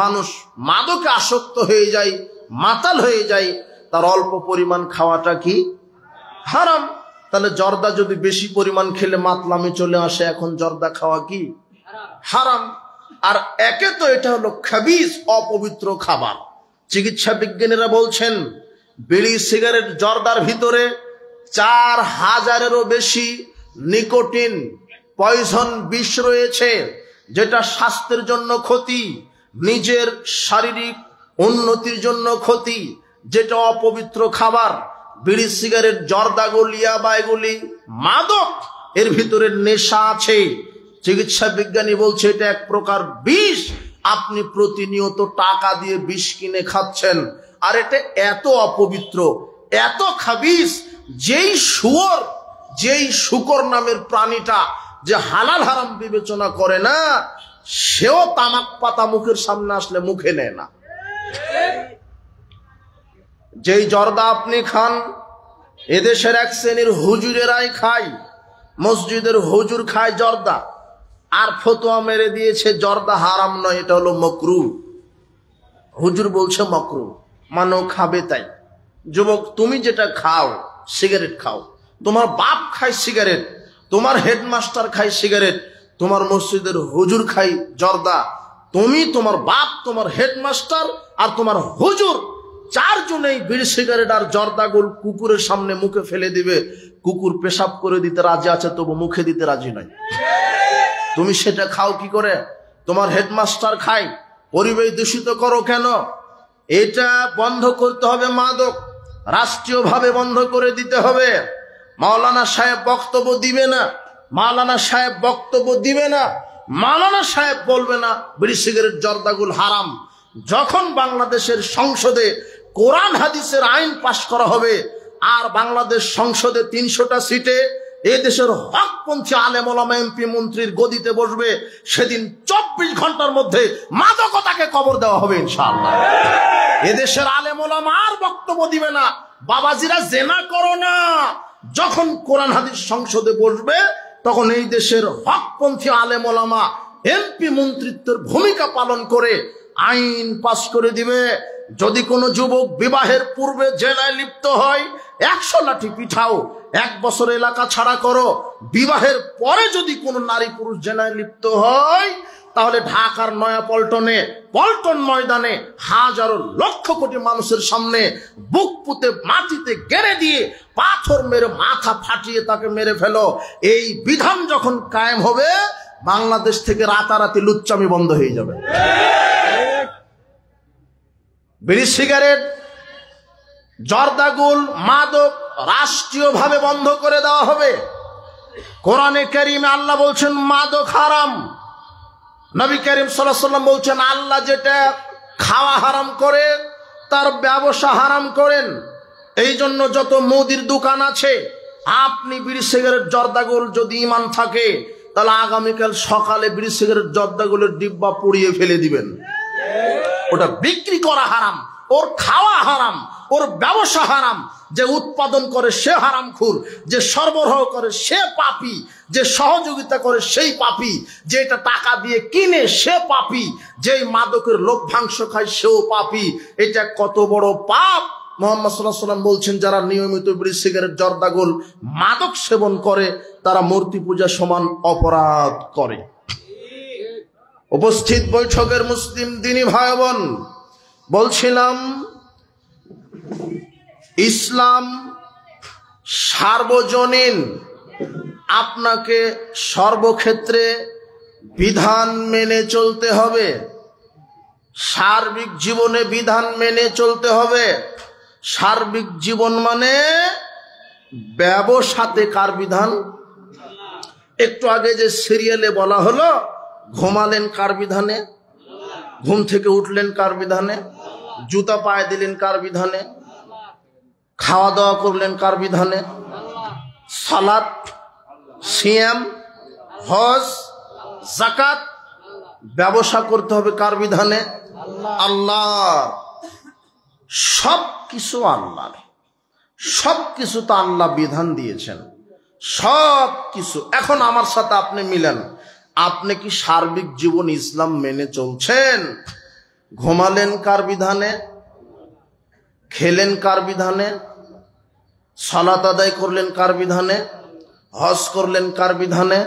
মানুষ মাদকে আসক্ত হয়ে যায়, মাতাল হয়ে যায়, তার অল্প পরিমাণ খাওয়াটা কি হারাম। তাহলে জর্দা যদি বেশি পরিমাণ খেলে মাতলামি চলে আসে, এখন জর্দা খাওয়া কি হারাম। আর একে তো এটা হলো খাবিস, অপবিত্র খাবার। চিকিৎসা বিজ্ঞানীরা বলছেন বিড়ি সিগারেট জর্দার ভিতরে 4000-এরও বেশি নিকোটিন পয়জন বিষ রয়েছে, যেটা স্বাস্থ্যের জন্য ক্ষতি, নিজের শারীরিক উন্নতির জন্য ক্ষতি, যেটা অপবিত্র খাবার। বিড়ি, সিগারেট, জর্দা, ইয়াবা এগুলি মাদক, এর ভিতরে নেশা আছে। চিকিৎসা বিজ্ঞানী বলছে এটা এক প্রকার বিষ। আপনি প্রতিনিয়ত টাকা দিয়ে বিষ কিনে খাচ্ছেন, আর এটা এত অপবিত্র, এত খাবিস, যেই শুকর নামের প্রাণীটা যে হালাল হারাম বিবেচনা করে না, সেও তামাক পাতা মুখের সামনে আসলে মুখে নেয় না। যেই জর্দা আপনি খান, এদেশের এক শ্রেণীর হুজুরেরাই খায়, মসজিদের হুজুর খায় জর্দা, আর ফতোয়া মেরে দিয়েছে জর্দা হারাম নয়, এটা হলো মাকরুহ। হুজুর বলছে মাকরুহ, মানো খাবে তাই। যুবক, তুমি যেটা খাও, সিগারেট খাও, তোমার বাপ খায় সিগারেট, তোমার হেডমাস্টার খায় সিগারেট, তোমার মসজিদের হুজুর খায় জর্দা, তুমি, তোমার বাপ, তোমার হেডমাস্টার আর তোমার হুজুর, চারজনেই বিড়ি, সিগারেট আর জর্দাগুল কুকুরের সামনে মুখে ফেলে দিবে। কুকুর পেশাব করে দিতে রাজি আছে, তবু মুখে দিতে রাজি নয়। তুমি সেটা খাও কি করে? তোমার হেডমাস্টার খায়, পরিবেশ দূষিত করো কেন? এটা বন্ধ করতে হবে। মাদক রাষ্ট্রীয়ভাবে বন্ধ করে দিতে হবে। মাওলানা সাহেব বক্তব্য দিবে না, মাওলানা সাহেব বক্তব্য দিবে না, মাওলানা সাহেব বলবে না বিড়ি, সিগারেট, জর্দাগুল হারাম। যখন বাংলাদেশের সংসদে কোরআন হাদিসের আইন পাশ করা হবে, আর বাংলাদেশ সংসদে 300টা সিটে এদেশের হকপন্থী আলেম ওলামা এমপি মন্ত্রীর গদিতে বসবে, সেদিন 24 ঘন্টার মধ্যে মাদকতাকে কবর দেওয়া হবে ইনশাআল্লাহ। এদেশের আলেম ওলামা আর বক্তব্য দিবে না, বাবাজিরা জেনা করো না। যখন কোরআন হাদিস সংসদে বসবে, তখন এই দেশের হকপন্থী আলেম ওলামা এমপি মন্ত্রিত্বের ভূমিকা পালন করে আইন পাশ করে দিবে। যদি কোনো যুবক বিবাহের পূর্বে জেনায় লিপ্ত হয়, 100 লাঠি পিঠাও, 1 বছর এলাকা ছাড়া করো। বিবাহের পরে যদি কোনো নারী পুরুষ জেনায় লিপ্ত হয়, তাহলে ঢাকার নয়াপল্টনে, পল্টন ময়দানে হাজারো লক্ষ কোটি মানুষের সামনে বুক পুঁতে মাটিতে গেড়ে দিয়ে পাথর মেরে মাথা ফাটিয়ে তাকে মেরে ফেলো। এই বিধান যখন কায়েম হবে, বাংলাদেশ থেকে রাতারাতি লুচ্চামি বন্ধ হয়ে যাবে। বিড়ি, সিগারেট, জর্দাগুল, মাদক রাষ্ট্রীয়ভাবে বন্ধ করে দেওয়া হবে। কোরআনে কারীমে আল্লাহ বলছেন মাদক হারাম। নবী করিম সাল্লাল্লাহু আলাইহি ওয়াসাল্লাম বলছেন আল্লাহ যেটা খাওয়া হারাম করে, তার ব্যবসা হারাম করেন। এই জন্য যত মুদির দোকান আছে, আপনি বিড়ি, সিগারেট, জর্দাগুল যদি ঈমান থাকে, তাহলে আগামীকাল সকালে বিড়ি, সিগারেট, জর্দাগুলের ডিব্বা পুড়িয়ে ফেলে দিবেন। ওটা বিক্রি করা হারাম, ওর খাওয়া হারাম, ওর ব্যবসা হারাম। যে উৎপাদন করে সে হারামখোর, যে সরবরাহ করে সে পাপী, যে সহযোগিতা করে সেই পাপী, যে এটা টাকা দিয়ে কিনে সে পাপী, যেই মাদকের লভ্যাংশ খায় সেও পাপী। এটা কত বড় পাপ! মুহাম্মদ সাল্লাল্লাহু আলাইহি ওয়াসাল্লাম বলছেন, যারা নিয়মিত বিড়ি, সিগারেট, জর্দাগুল, মাদক সেবন করে, তারা মূর্তি পূজা সমান অপরাধ করে। উপস্থিত বৈঠকের মুসলিম দিনী ভাই বোন, বলছিলাম ইসলাম সার্বজনীন। আপনাকে সর্বক্ষেত্রে বিধান মেনে চলতে হবে, সার্বিক জীবনে বিধান মেনে চলতে হবে। সার্বিক জীবন মানে ব্যবসাতে কার বিধান? একটু আগে যে সিরিয়ালে বলা হলো, ঘুমালেন কার বিধানে, ঘুম থেকে উঠলেন কার বিধানে, জুতা পায়ে দিলেন কার বিধানে, খাওয়া দাওয়া করলেন কার বিধানে, সালাত, সিয়াম, হজ, যাকাত, ব্যবসা করতে হবে কার বিধানে? আল্লাহ। সব কিছু আল্লাহর, সব কিছু তো আল্লাহ বিধান দিয়েছেন, সব কিছু। এখন আমার সাথে আপনি মিলেন, আপনি কি সার্বিক জীবন ইসলাম মেনে চলছেন? ঘুমালেন কার বিধানে, খেলেন কার বিধানে, সালাত আদায় করলেন কার বিধানে, হজ করলেন কার বিধানে,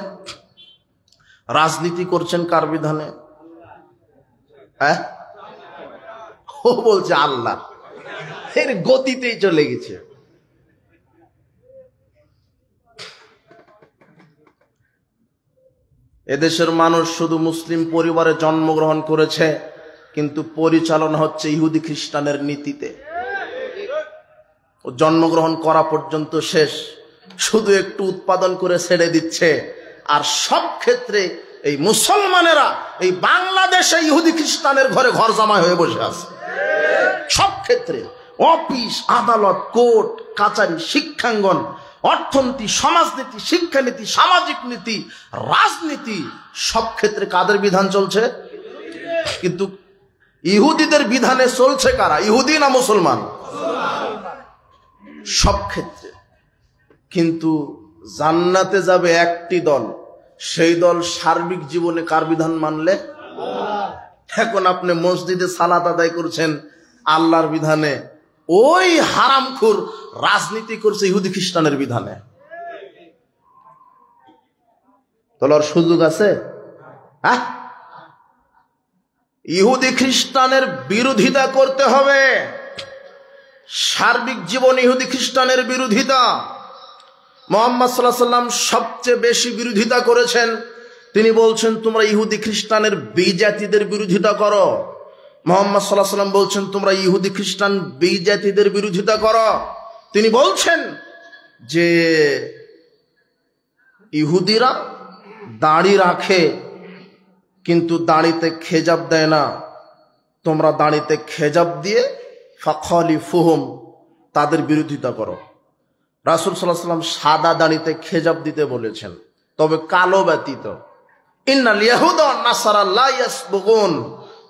রাজনীতি করছেন কার বিধানে? হ্যাঁ, ও বলছে আল্লাহ, এর গতিতেই চলে গেছে। এদেশের মানুষ শুধু মুসলিম পরিবারে জন্মগ্রহণ করেছে, কিন্তু পরিচালনা হচ্ছে ইহুদি খ্রিস্টানের নীতিতে। ও জন্মগ্রহণ করা পর্যন্ত শেষ, শুধু একটু উৎপাদন করে ছেড়ে দিচ্ছে। আর সব ক্ষেত্রে এই মুসলমানেরা এই বাংলাদেশে ইহুদি খ্রিস্টানের ঘরে ঘর জামাই হয়ে বসে আছে। সব ক্ষেত্রে অফিস, আদালত, কোর্ট কাচারি, শিক্ষাঙ্গন, অর্থনীতি, সমাজনীতি, শিক্ষানীতি, সামাজিক নীতি, রাজনীতি, সব ক্ষেত্রে কাদের বিধান চলছে? কিন্তু ইহুদিদের বিধানে চলছে কারা? ইহুদি না মুসলমান? সব ক্ষেত্রে। কিন্তু জান্নাতে যাবে একটি দল, সেই দল সার্বিক জীবনে কার বিধান মানলে? এখন আপনি মসজিদে সালাত আদায় করছেন আল্লাহর বিধানে, ওই হারামখোর রাজনীতি করছে ইহুদি খ্রিস্টানের বিধানে। তোলার সুযোগ আছে? হ্যাঁ, ইহুদি খ্রিস্টানের বিরোধিতা করতে হবে। সার্বিক জীবন ইহুদি খ্রিস্টানের বিরোধিতা। মুহাম্মদ সাল্লাল্লাহু আলাইহি ওয়াসাল্লাম সবচেয়ে বেশি বিরোধিতা করেছেন। তিনি বলছেন, তোমরা ইহুদি খ্রিস্টানের বিজাতিদের বিরোধিতা করো। মুহাম্মদ সাল্লাল্লাহু আলাইহি ওয়াসাল্লাম বলছেন, তোমরা ইহুদি খ্রিস্টান বিজাতিদের বিরোধিতা করো। তিনি বলছেন যে ইহুদিরা দাড়ি রাখে কিন্তু দাড়িতে খেজাব দেয় না, তোমরা দাড়িতে খেজাব দিয়ে ফাখালিফুহুম, তাদের বিরোধিতা করো। রাসূল সাল্লাল্লাহু আলাইহি ওয়াসাল্লাম সাদা দাড়িতে খেজাব দিতে বলেছেন, তবে কালো ব্যতীত। ইন্নাল ইয়াহুদা ওয়ান নাসারা লা ইয়াসবুগুন,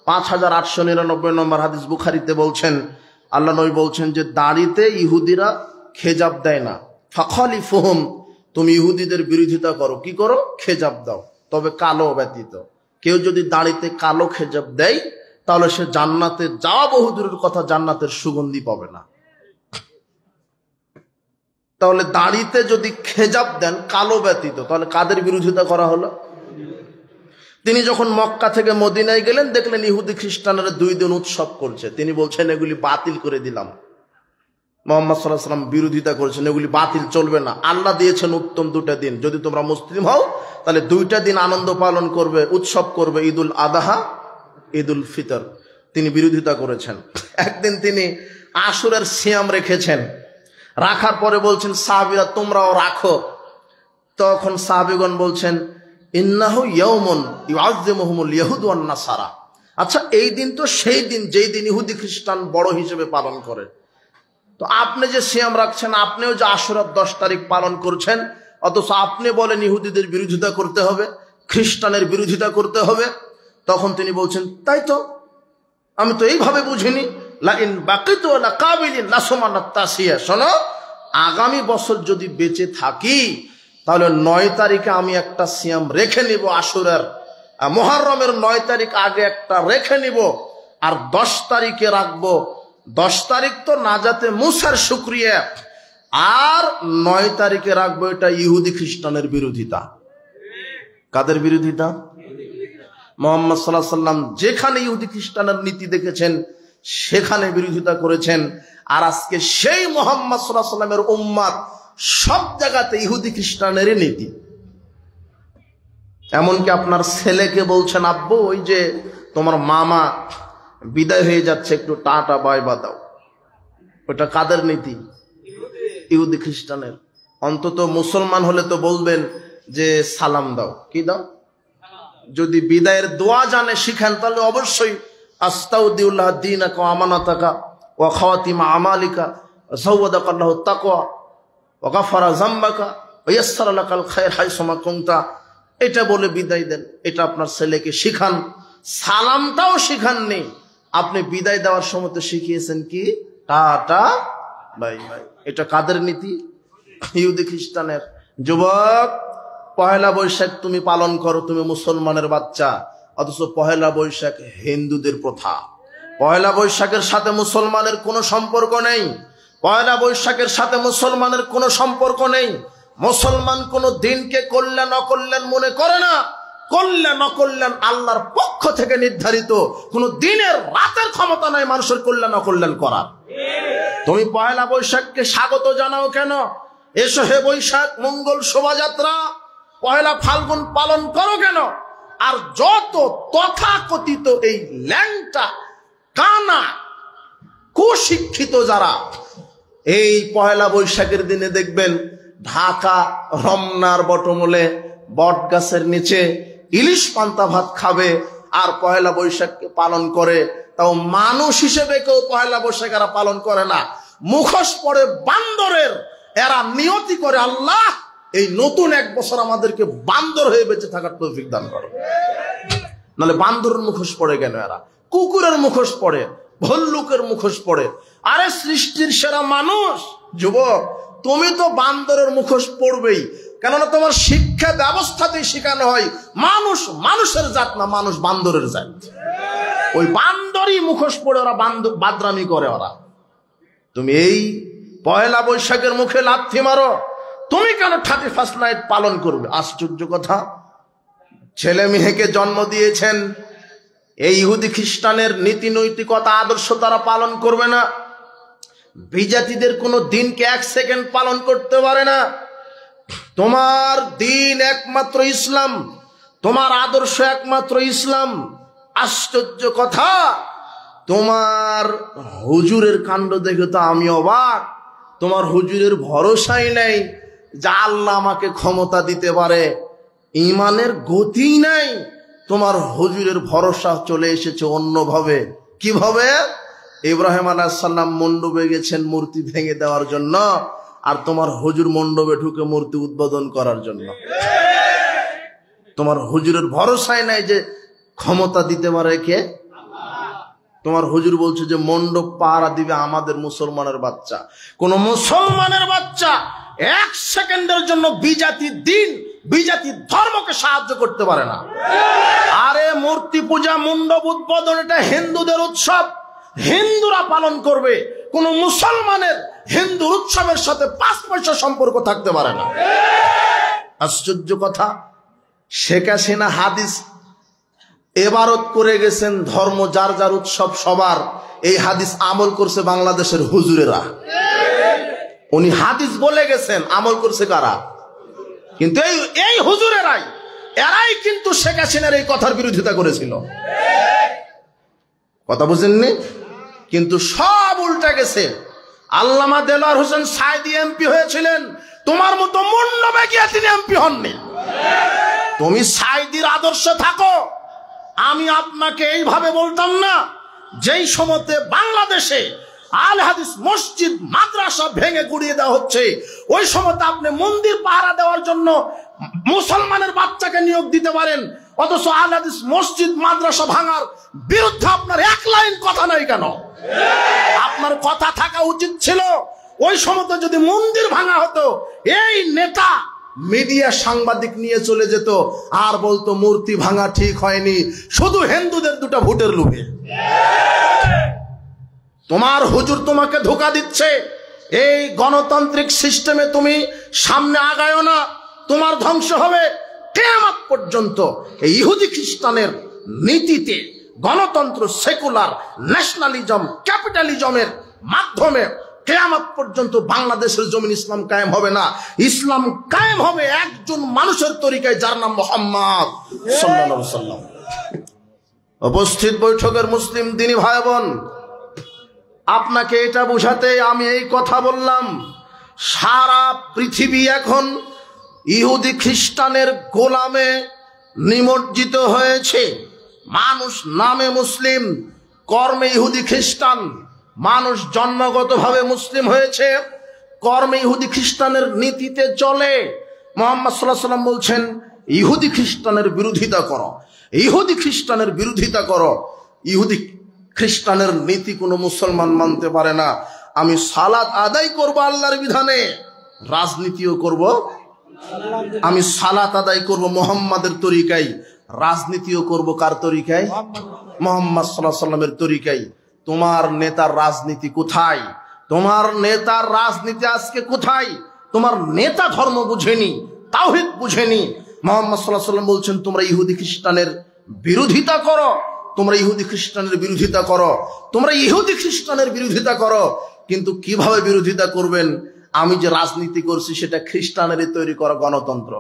5899 নম্বর হাদিস, বুখারীতে বলছেন, আল্লাহ নবী বলছেন যে দাড়িতে ইহুদিরা খেজাব দেয় না। ফাখালিফুহুম, তুমি ইহুদিদের বিরোধিতা করো। কি করো? খেজাব দাও, তবে কালো ব্যতীত। কেউ যদি দাড়িতে কালো খেজাব দেয় তাহলে সে জান্নাতে যাওয়া বহুদূরের কথা, জান্নাতের সুগন্ধি পাবে না। তাহলে দাড়িতে যদি খেজাব দেন কালো ব্যতীত, তাহলে কাদের বিরোধিতা করা হলো? তিনি যখন মক্কা থেকে মদিনায় গেলেন, দেখলেন ইহুদি খ্রিস্টানরা 2 দিন উৎসব করছে। তিনি বলছেন, এগুলি বাতিল করে দিলাম। মুহাম্মদ সাল্লাল্লাহু আলাইহি ওয়াসাল্লাম বিরোধিতা করেছেন, এগুলি বাতিল চলবে না। আল্লাহ দিয়েছেন উত্তম 2টা দিন, যদি তোমরা মুসলিম হও তাহলে 2টা দিন আনন্দ পালন করবে, উৎসব করবে, ঈদুল আদহা, ঈদুল ফিতর। তিনি বিরোধিতা করেছেন। একদিন তিনি আশুরার সিয়াম রেখেছেন, রাখার পরে বলছেন সাহাবীরা তোমরাও রাখো। তখন সাহাবীগণ বলছেন, ইন্নাহু ইয়াউমুন ইউআযযিমুহুমুল ইয়াহুদু ওয়ান নাসারা। আচ্ছা, এই দিন তো সেই দিন যেই দিন ইহুদি খ্রিস্টান বড় হিসেবে পালন করে। তো আপনি যে সিয়াম রাখছেন, আপনিও যে আশুরার 10 তারিখ পালন করছেন, অথচ আপনি বলেন ইহুদিদের বিরোধিতা করতে হবে, খ্রিস্টানের বিরোধিতা করতে হবে। তখন তিনি বলছেন, তাই তো, আমি তো এইভাবে বুঝিনি। লা ইন বাকিতু লা কাবিলিন লাসুমানাত তাসিয়া। শোনো, আগামী বছর যদি বেঁচে থাকি তাহলে 9 তারিখে আমি একটা সিয়াম রেখে নিব, আশুরার মুহররমের 9 তারিখ আগে একটা রেখে নিব, আর 10 তারিখে রাখবো। 10 তারিখ তো নাজাতে মুসার শুকরিয়া, আর 9 তারিখে রাখবো এটা ইহুদি খ্রিস্টানের বিরোধিতা। কাদের বিরোধিতা? মুহাম্মদ সাল্লাল্লাহু আলাইহি ওয়াসাল্লাম যেখানে ইহুদি খ্রিস্টানের নীতি দেখেছেন সেখানে বিরোধিতা করেছেন। আর আজকে সেই মুহাম্মদ সাল্লাল্লাহু আলাইহি ওয়াসাল্লামের উম্মত সব জায়গাতে ইহুদি খ্রিস্টানেরই নীতি। এমনকি আপনার ছেলেকে বলছেন, আব্বু ওই যে তোমার মামা বিদায় হয়ে যাচ্ছে, একটু টাটা বাই বা দাও। ওটা কাদের নীতি? ইহুদি খ্রিস্টানের। অন্তত মুসলমান হলে তো বলবেন যে সালাম দাও। কি দাও? যদি বিদায়ের দোয়া জানে শিখেন তাহলে অবশ্যই আস্তাউদিউল্লাহ দীনাকা ওয়া আমানাতাকা ওয়া খাওয়াতিমা আমালিকা যাওয়াদাকা আল্লাহু তাকওয়া ওয়া গাফারা যামবাকা ওয়া ইয়াসসারা লাকাল খায়র হাইসুমা কুনতা, এটা বলে বিদায় দেন। এটা আপনার ছেলেকে শিখান। সালামটাও শিখাননি, আপনি বিদায় দেওয়ার সময় তো শিখিয়েছেন কি টাটা বাই বাই। এটা কাদের নীতি? ইহুদি খ্রিস্টানের। যুবক, পহেলা বৈশাখ তুমি পালন করো, তুমি মুসলমানের বাচ্চা, অথচ পহেলা বৈশাখ হিন্দুদের প্রথা। পহেলা বৈশাখের সাথে মুসলমানের কোনো সম্পর্ক নেই। পহেলা বৈশাখের সাথে মুসলমানের কোনো সম্পর্ক নেই। মুসলমান কোন দিনকে কল্যাণ অকল্যাণ মনে করে না। কল্যাণ অকল্যাণ আল্লাহর পক্ষ থেকে নির্ধারিত। কোন দিনের রাতের ক্ষমতা নাই মানুষের কল্যাণ অকল্যাণ করার। তুমি পহেলা বৈশাখকে স্বাগত জানাও কেন? এসো হে বৈশাখ মঙ্গল শোভাযাত্রা, পহেলা ফাল্গুন পালন করো কেন? আর যত তথাকথিত এই ল্যাংটা কানা কুশিক্ষিত যারা এই পহেলা বৈশাখের দিনে দেখবেন ঢাকা রমনার বটমূলে বট গাছের নিচে ইলিশ পান্তা ভাত খাবে আর পহেলা বৈশাখকে পালন করে, তাও মানুষ হিসেবে কেউ পহেলা বৈশাখ এরা পালন করে না। মুখোশ পড়ে বান্দরের এরা নিয়তি করে, আল্লাহ এই নতুন এক বছর আমাদেরকে বান্দর হয়ে বেঁচে থাকার তৌফিক দান করো। নাহলে বান্দরের মুখোশ পড়ে কেন? এরা কুকুরের মুখোশ পড়ে, ভল্লুকের মুখোশ পড়ে। আরে সৃষ্টির সেরা মানুষ যুবক, তুমি তো বান্দরের মুখোশ পড়বেই, কেননা তোমার শিক্ষা ব্যবস্থাতেই শেখানো হয় মানুষ মানুষের জাত না, মানুষ বান্দরের জাত। ওই বান্দরই মুখোশ পড়ে ওরা বাদরামি করে। ওরা তুমি এই পয়লা বৈশাখের মুখে লাথি মারো, তুমি কেন 31st নাইট পালন করবে? আশ্চর্য কথা। ছেলে মেয়েকে জন্ম দিয়েছেন, এই ইহুদি খ্রিস্টানের নীতি নৈতিকতা আদর্শ তারা পালন করবে না। বিজাতিদের কোনো দিনকে 1 সেকেন্ড পালন করতে পারে না। তোমার দিন একমাত্র ইসলাম, তোমার আদর্শ একমাত্র ইসলাম। আশ্চর্য কথা, তোমার হুজুরের কাণ্ড দেখে তো আমি অবাক। তোমার হুজুরের ভরসাই নেই যে আল্লাহ আমাকে ক্ষমতা দিতে পারে, ইমানের গতি নাই। তোমার হুজুরের ভরসা চলে এসেছে অন্যভাবে। কিভাবে? ইব্রাহিম আলাইহিস সালাম মণ্ডপে গেছেন মূর্তি ভেঙে দেওয়ার জন্য, আর তোমার হুজুর মণ্ডপে ঢুকে মূর্তি উদ্বোধন করার জন্য। তোমার হুজুরের ভরসাই নাই যে ক্ষমতা দিতে পারে কে? তোমার হুজুর বলছে যে মণ্ডপ পাহারা দিবে আমাদের মুসলমানের বাচ্চা। কোন মুসলমানের বাচ্চা 1 সেকেন্ডের জন্য বিজাতির দিন, বিজাতির ধর্মকে সাহায্য করতে পারে না। আরে মূর্তি পূজা, মণ্ডপ উদ্বোধন এটা হিন্দুদের উৎসব, হিন্দুরা পালন করবে। কোন মুসলমানের হিন্দু উৎসবের সাথে 5 পয়সা সম্পর্ক থাকতে পারে না। আশ্চর্য কথা। শেখ হাসিনা হাদিস এবারত করে গেছেন, ধর্ম যার যার উৎসব সবার। এই হাদিস আমল করছে বাংলাদেশের হুজুরেরা। উনি হাদিস বলে গেছেন, আমল করছে কারা? কিন্তু এই হুজুরেরাই, এরাই কিন্তু শেখ হাসিনার এই কথার বিরোধিতা করেছিল। কথা বুঝেননি? কিন্তু সব উল্টা গেছে। আল্লামা দেলোয়ার হোসেন সাঈদী এমপি হয়েছিলেন, তোমার মতো মণ্ডপে গিয়ে তিনি এমপি হননি। তুমি সাঈদীর আদর্শে থাকো। আমি আপনাকে এইভাবে বলতাম না, যেই সময়তে বাংলাদেশে আল হাদিস মসজিদ মাদ্রাসা ভেঙে গুড়িয়ে দেওয়া হচ্ছে, ওই সময়তে আপনি মন্দির পাহারা দেওয়ার জন্য মুসলমানের বাচ্চাকে নিয়োগ দিতে পারেন, অথচ আল হাদিস মসজিদ মাদ্রাসা ভাঙার বিরুদ্ধে আপনার 1 লাইন কথা নাই কেন? আপনার কথা থাকা উচিত ছিল। ওই সময়তে যদি মন্দির ভাঙা হতো, এই নেতা মিডিয়া সাংবাদিক নিয়ে চলে যেত আর বলতো মূর্তি ভাঙা ঠিক হয়নি, শুধু হিন্দুদের 2টা ভোটের লোভে। তোমার হুজুর তোমাকে ধোঁকা দিচ্ছে। এই গণতান্ত্রিক সিস্টেমে তুমি সামনে আগায়ো না, তোমার ধ্বংস হবে। কিয়ামত পর্যন্ত এই ইহুদি খ্রিস্টানের নীতিতে গণতন্ত্র, সেকুলার, ন্যাশনালিজম, ক্যাপিটালিজমের মাধ্যমে কিয়ামত পর্যন্ত বাংলাদেশের জমিন ইসলাম কায়েম হবে না। ইসলাম কায়েম হবে একজন মানুষের তরিকায়, যার নাম মুহাম্মদ সাল্লাল্লাহু আলাইহি ওয়াসাল্লাম। উপস্থিত বৈঠকের মুসলিম দিনী ভাই বোন, আপনাকে এটা বোঝাতে আমি এই কথা বললাম। সারা পৃথিবী এখন ইহুদি খ্রিস্টানের গোলামে নিমজ্জিত হয়েছে। মানুষ নামে মুসলিম, কর্মে ইহুদি খ্রিস্টান। মানুষ জন্মগতভাবে মুসলিম হয়েছে, কর্মে ইহুদি খ্রিস্টানের নীতিতে চলে। মুহাম্মদ সাল্লাল্লাহু আলাইহি ওয়াসাল্লাম বলছেন, ইহুদি খ্রিস্টানের বিরোধিতা করো, ইহুদি খ্রিস্টানের বিরোধিতা করো। ইহুদি খ্রিস্টানের নীতি কোনো মুসলমান মানতে পারে না। আমি সালাত আদায় করব আল্লাহর বিধানে, রাজনীতিও করব। আমি সালাত আদায় করব মুহাম্মাদের তরিকায়, রাজনীতিও করব কার তরিকায়? মুহাম্মদ সাল্লাল্লাহু আলাইহি ওয়াসাল্লামের তরিকায়। তোমার নেতার রাজনীতি কোথায়? তোমার নেতার রাজনীতি আজকে কোথায়? তোমার নেতা ধর্ম বুঝেনি, তাওহীদ বুঝেনি। মুহাম্মদ সাল্লাল্লাহু আলাইহি ওয়াসাল্লাম বলছেন, তোমরা ইহুদি খ্রিস্টানের বিরোধিতা করো, তোমরা ইহুদি খ্রিস্টানের বিরোধিতা করো, তোমরা ইহুদি খ্রিস্টানের বিরোধিতা করো। কিন্তু কিভাবে বিরোধিতা করবেন? আমি যে রাজনীতি করছি সেটা খ্রিস্টানেরই তৈরি করা গণতন্ত্র।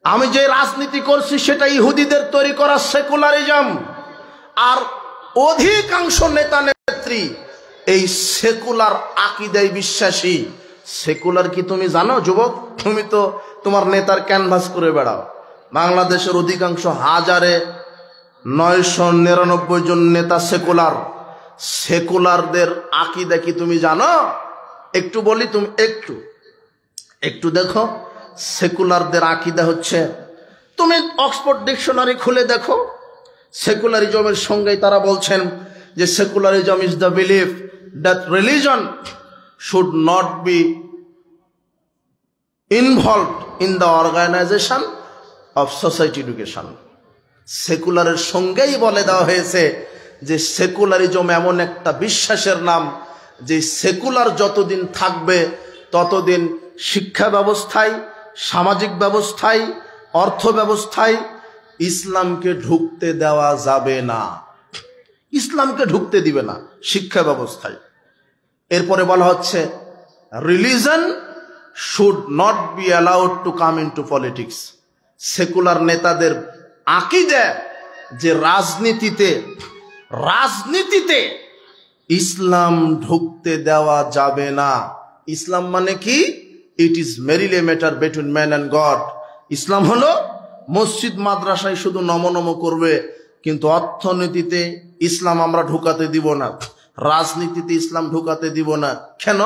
আমি যে রাজনীতি করছি সেটা ইহুদিদের তৈরি করা সেকুলারিজম, আর অধিকাংশ নেতা নেত্রী এই সেকুলার আকীদায় বিশ্বাসী। সেকুলার কি তুমি জানো যুবক? তুমি তো তোমার নেতার ক্যানভাস করে বেড়াও। বাংলাদেশের অধিকাংশ 1999 জন নেতা সেকুলার। সেকুলারদের আকীদা কি তুমি জানো? একটু বলি, তুমি একটু দেখো। সেকুলারদের আকীদা হচ্ছে, তুমি অক্সফোর্ড ডিকশনারি খুলে দেখো, সেকুলারিজমের সঙ্গে তারা বলছেন যে secularism is the belief that religion should not be involved in the organisation of society education. সেকুলারের সঙ্গেই বলে দেওয়া হয়েছে যে সেকুলারিজম এমন একটা বিশ্বাসের নাম যে সেকুলার যতদিন থাকবে ততদিন শিক্ষা ব্যবস্থায়, সামাজিক ব্যবস্থায়, অর্থ ব্যবস্থায় ইসলামকে ঢুকতে দেওয়া যাবে না। ইসলামকে ঢুকতে দিবে না শিক্ষা ব্যবস্থায়। এরপরে বলা হচ্ছে religion should not be allowed to come into politics. Secular নেতাদের আকীদা যে রাজনীতিতে ইসলাম ঢুকতে দেওয়া যাবে না। ইসলাম মানে কি? It is merely matter between man and God. ইসলাম হলো মসজিদ মাদ্রাসায় শুধু নম করবে, কিন্তু অর্থনীতিতে ইসলাম আমরা ঢুকাতে দিব না, রাজনীতিতে ইসলাম ঢুকাতে দিব না। কেন?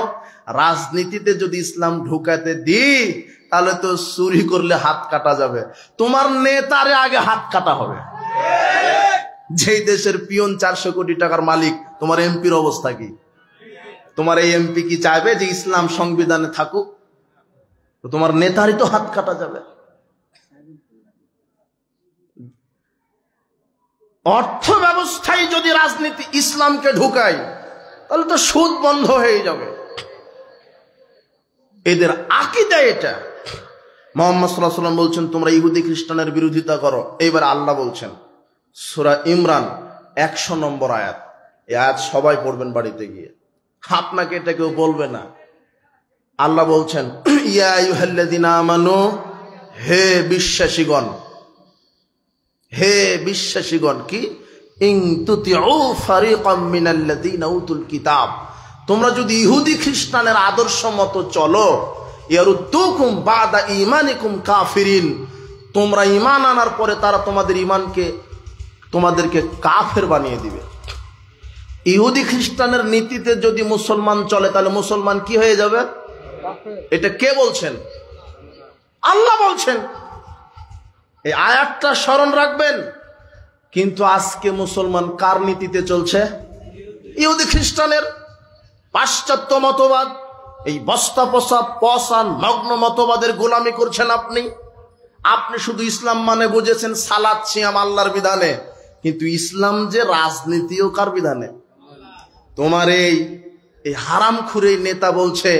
রাজনীতিতে যদি ইসলাম ঢুকাতে দিই তাহলে তো চুরি করলে হাত কাটা যাবে। তোমার নেতারে আগে হাত কাটা হবে। যেই দেশের পিয়ন 400 কোটি টাকার মালিক, তোমার এমপির অবস্থা কি? তোমার এই এমপি কি চাইবে যে ইসলাম সংবিধানে থাকুক? তো তোমার নেতারই তো হাত কাটা যাবে। অর্থ ব্যবস্থায় যদি রাজনীতি ইসলামকে ঢুকায় তাহলে তো সুদ বন্ধ হয়ে যাবে। এদের আকীদা এটা। মুহাম্মদ সাল্লাল্লাহু আলাইহি ওয়াসাল্লাম বলছেন তোমরা ইহুদি খ্রিস্টানের বিরোধিতা করো। এইবার আল্লাহ বলছেন সূরা ইমরান 100 নম্বর আয়াত। এই আয়াত সবাই পড়বেন বাড়িতে গিয়ে, আপনাকে এটা কেউ বলবে না। আল্লাহ বলছেন ইয়া আইয়ুহাল্লাযিনা আমানু, হে বিশ্বাসীগণ, হে বিশ্বাসীগণ, কি ইন তুতিউ ফারিকাম মিনাল্লাযিনা উতুল কিতাব, তোমরা যদি ইহুদি খ্রিস্টানের আদর্শ মতো চলো, ইয়ারুদ্দুকুম বাদা ঈমানিকুম কাফিরিন, তোমরা ঈমান আনার পরে তারা তোমাদেরকে কাফের বানিয়ে দিবে। ইহুদি খ্রিস্টানের নীতিতে যদি মুসলমান চলে তাহলে মুসলমান কি হয়ে যাবে? এটা কে বলছেন? আল্লাহ বলছেন। এই আয়াতটা স্মরণ রাখবেন। কিন্তু আজকে মুসলমান কার নীতিতে চলছে? ইহুদি খ্রিস্টানের। পাশ্চাত্য মতবাদ, এই বস্তা পচা নগ্ন মতবাদের গোলামি করছেন আপনি শুধু ইসলাম মানে বুঝেছেন সালাত সিয়াম আল্লাহর বিধানে, কিন্তু ইসলাম যে রাজনীতিও কার বিধানে? তোমার এই হারামখুরে নেতা বলছে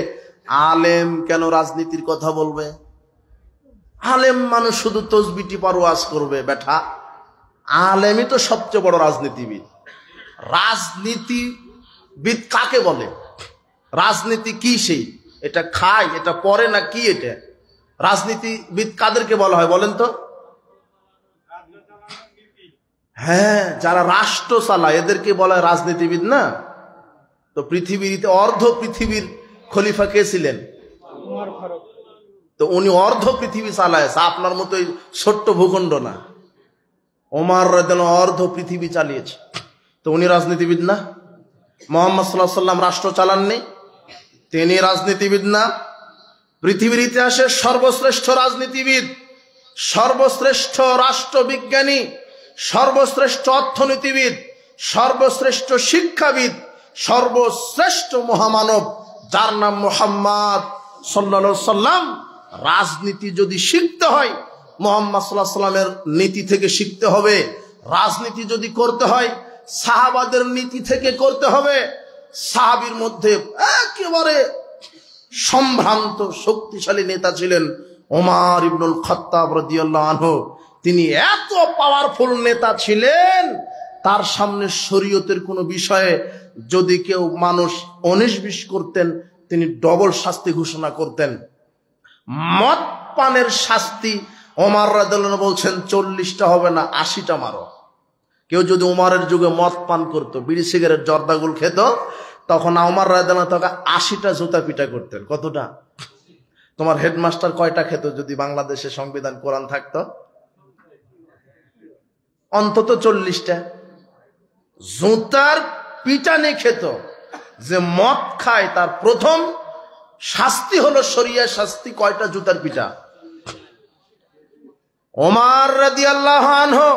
আলেম কেন রাজনীতির কথা বলবে? আলেম মানুষ শুধু তসবিটি পারওয়াজ করবে। বেটা, আলেমই তো সবচেয়ে বড় রাজনীতিবিদ। রাজনীতিবিদ কাকে বলে? রাজনীতি কি? সেই এটা খায়, এটা পরে না কি? এটা রাজনীতিবিদ কাদেরকে বলা হয় বলেন তো? হ্যাঁ, যারা রাষ্ট্র চালায় এদেরকে বলা হয় রাজনীতিবিদ না? তো অর্ধ পৃথিবীর খলিফা কে ছিলেন? তো উনি অর্ধ পৃথিবী চালায়েছে, আপনার মতো ছোট্ট ভূখণ্ড না। ওমর রাদিয়াল্লাহু আনহু অর্ধ পৃথিবী চালিয়েছে, তো উনি রাজনীতিবিদ না? মুহাম্মদ সাল্লাল্লাহু আলাইহি ওয়াসাল্লাম রাষ্ট্র চালাননি, তিনি রাজনীতিবিদ না? পৃথিবীর ইতিহাসে সর্বশ্রেষ্ঠ রাজনীতিবিদ, সর্বশ্রেষ্ঠ রাষ্ট্রবিজ্ঞানী, সর্বশ্রেষ্ঠ অর্থনীতিবিদ, সর্বশ্রেষ্ঠ শিক্ষাবিদ, সর্বশ্রেষ্ঠ মহামানব যার নাম মুহাম্মদ সাল্লাল্লাহু আলাইহি ওয়াসাল্লাম। রাজনীতি যদি শিখতে হয় মুহাম্মদ সাল্লাল্লাহু আলাইহি ওয়াসাল্লামের নীতি থেকে শিখতে হবে। রাজনীতি যদি করতে হয় সাহাবাদের নীতি থেকে করতে হবে। সাহাবীর মধ্যে একেবারে সম্ভ্রান্ত শক্তিশালী নেতা ছিলেন ওমর ইবনুল খাত্তাব রাদিয়াল্লাহু আনহু। তিনি এত পাওয়ারফুল নেতা ছিলেন, তার সামনে শরীয়তের কোনো বিষয়ে যদি কেউ মানুষ 19-20 করতেন তিনি ডবল শাস্তি ঘোষণা করতেন। মদ পানের শাস্তি ওমর রাদিয়াল্লাহু আনহু বলছেন 40টা হবে না, 80টা মারো। কেউ যদি ওমরের যুগে মদ পান করতো, বিড়ি সিগারেট জর্দাগুল খেত, তখন ওমর রাদিয়াল্লাহু আনহু তাকে 80টা জুতা পিটা করতেন। কতটা? তোমার হেডমাস্টার কয়টা খেত যদি বাংলাদেশে সংবিধান কোরআন থাকতো? অন্তত 40টা জুতার পিটানি খেত। যে মদ খায় তার প্রথম শাস্তি হলো শরিয়া শাস্তি, কয়টা? জুতার পিটা। ওমর রাদিয়াল্লাহু আনহু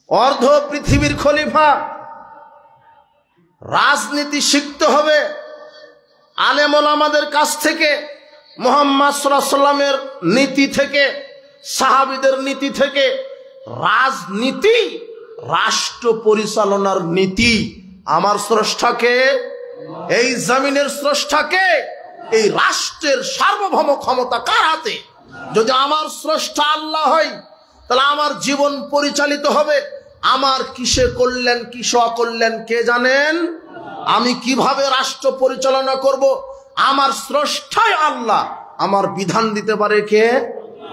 অর্ধ পৃথিবীর খলিফা, রাজনীতি শিখতে হবে আলেম ওলামাদের কাছ থেকে, মুহাম্মদ সাল্লাল্লাহু আলাইহি ওয়াসাল্লামের নীতি থেকে, সাহাবীদের নীতি থেকে। রাজনীতি রাষ্ট্র পরিচালনার নীতি। আমার স্রষ্টাকে, এই জমিনের স্রষ্টাকে, এই রাষ্ট্রের সার্বভৌম ক্ষমতা কার হাতে? যদি আমার স্রষ্টা আল্লাহ হয়, তাহলে আমার জীবন পরিচালিত হবে আমার কিসে করলেন কিসে অকল্যাণ কে জানেন? আমি কিভাবে রাষ্ট্র পরিচালনা করব, আমার স্রষ্টাই আল্লাহ। আমার বিধান দিতে পারে কে?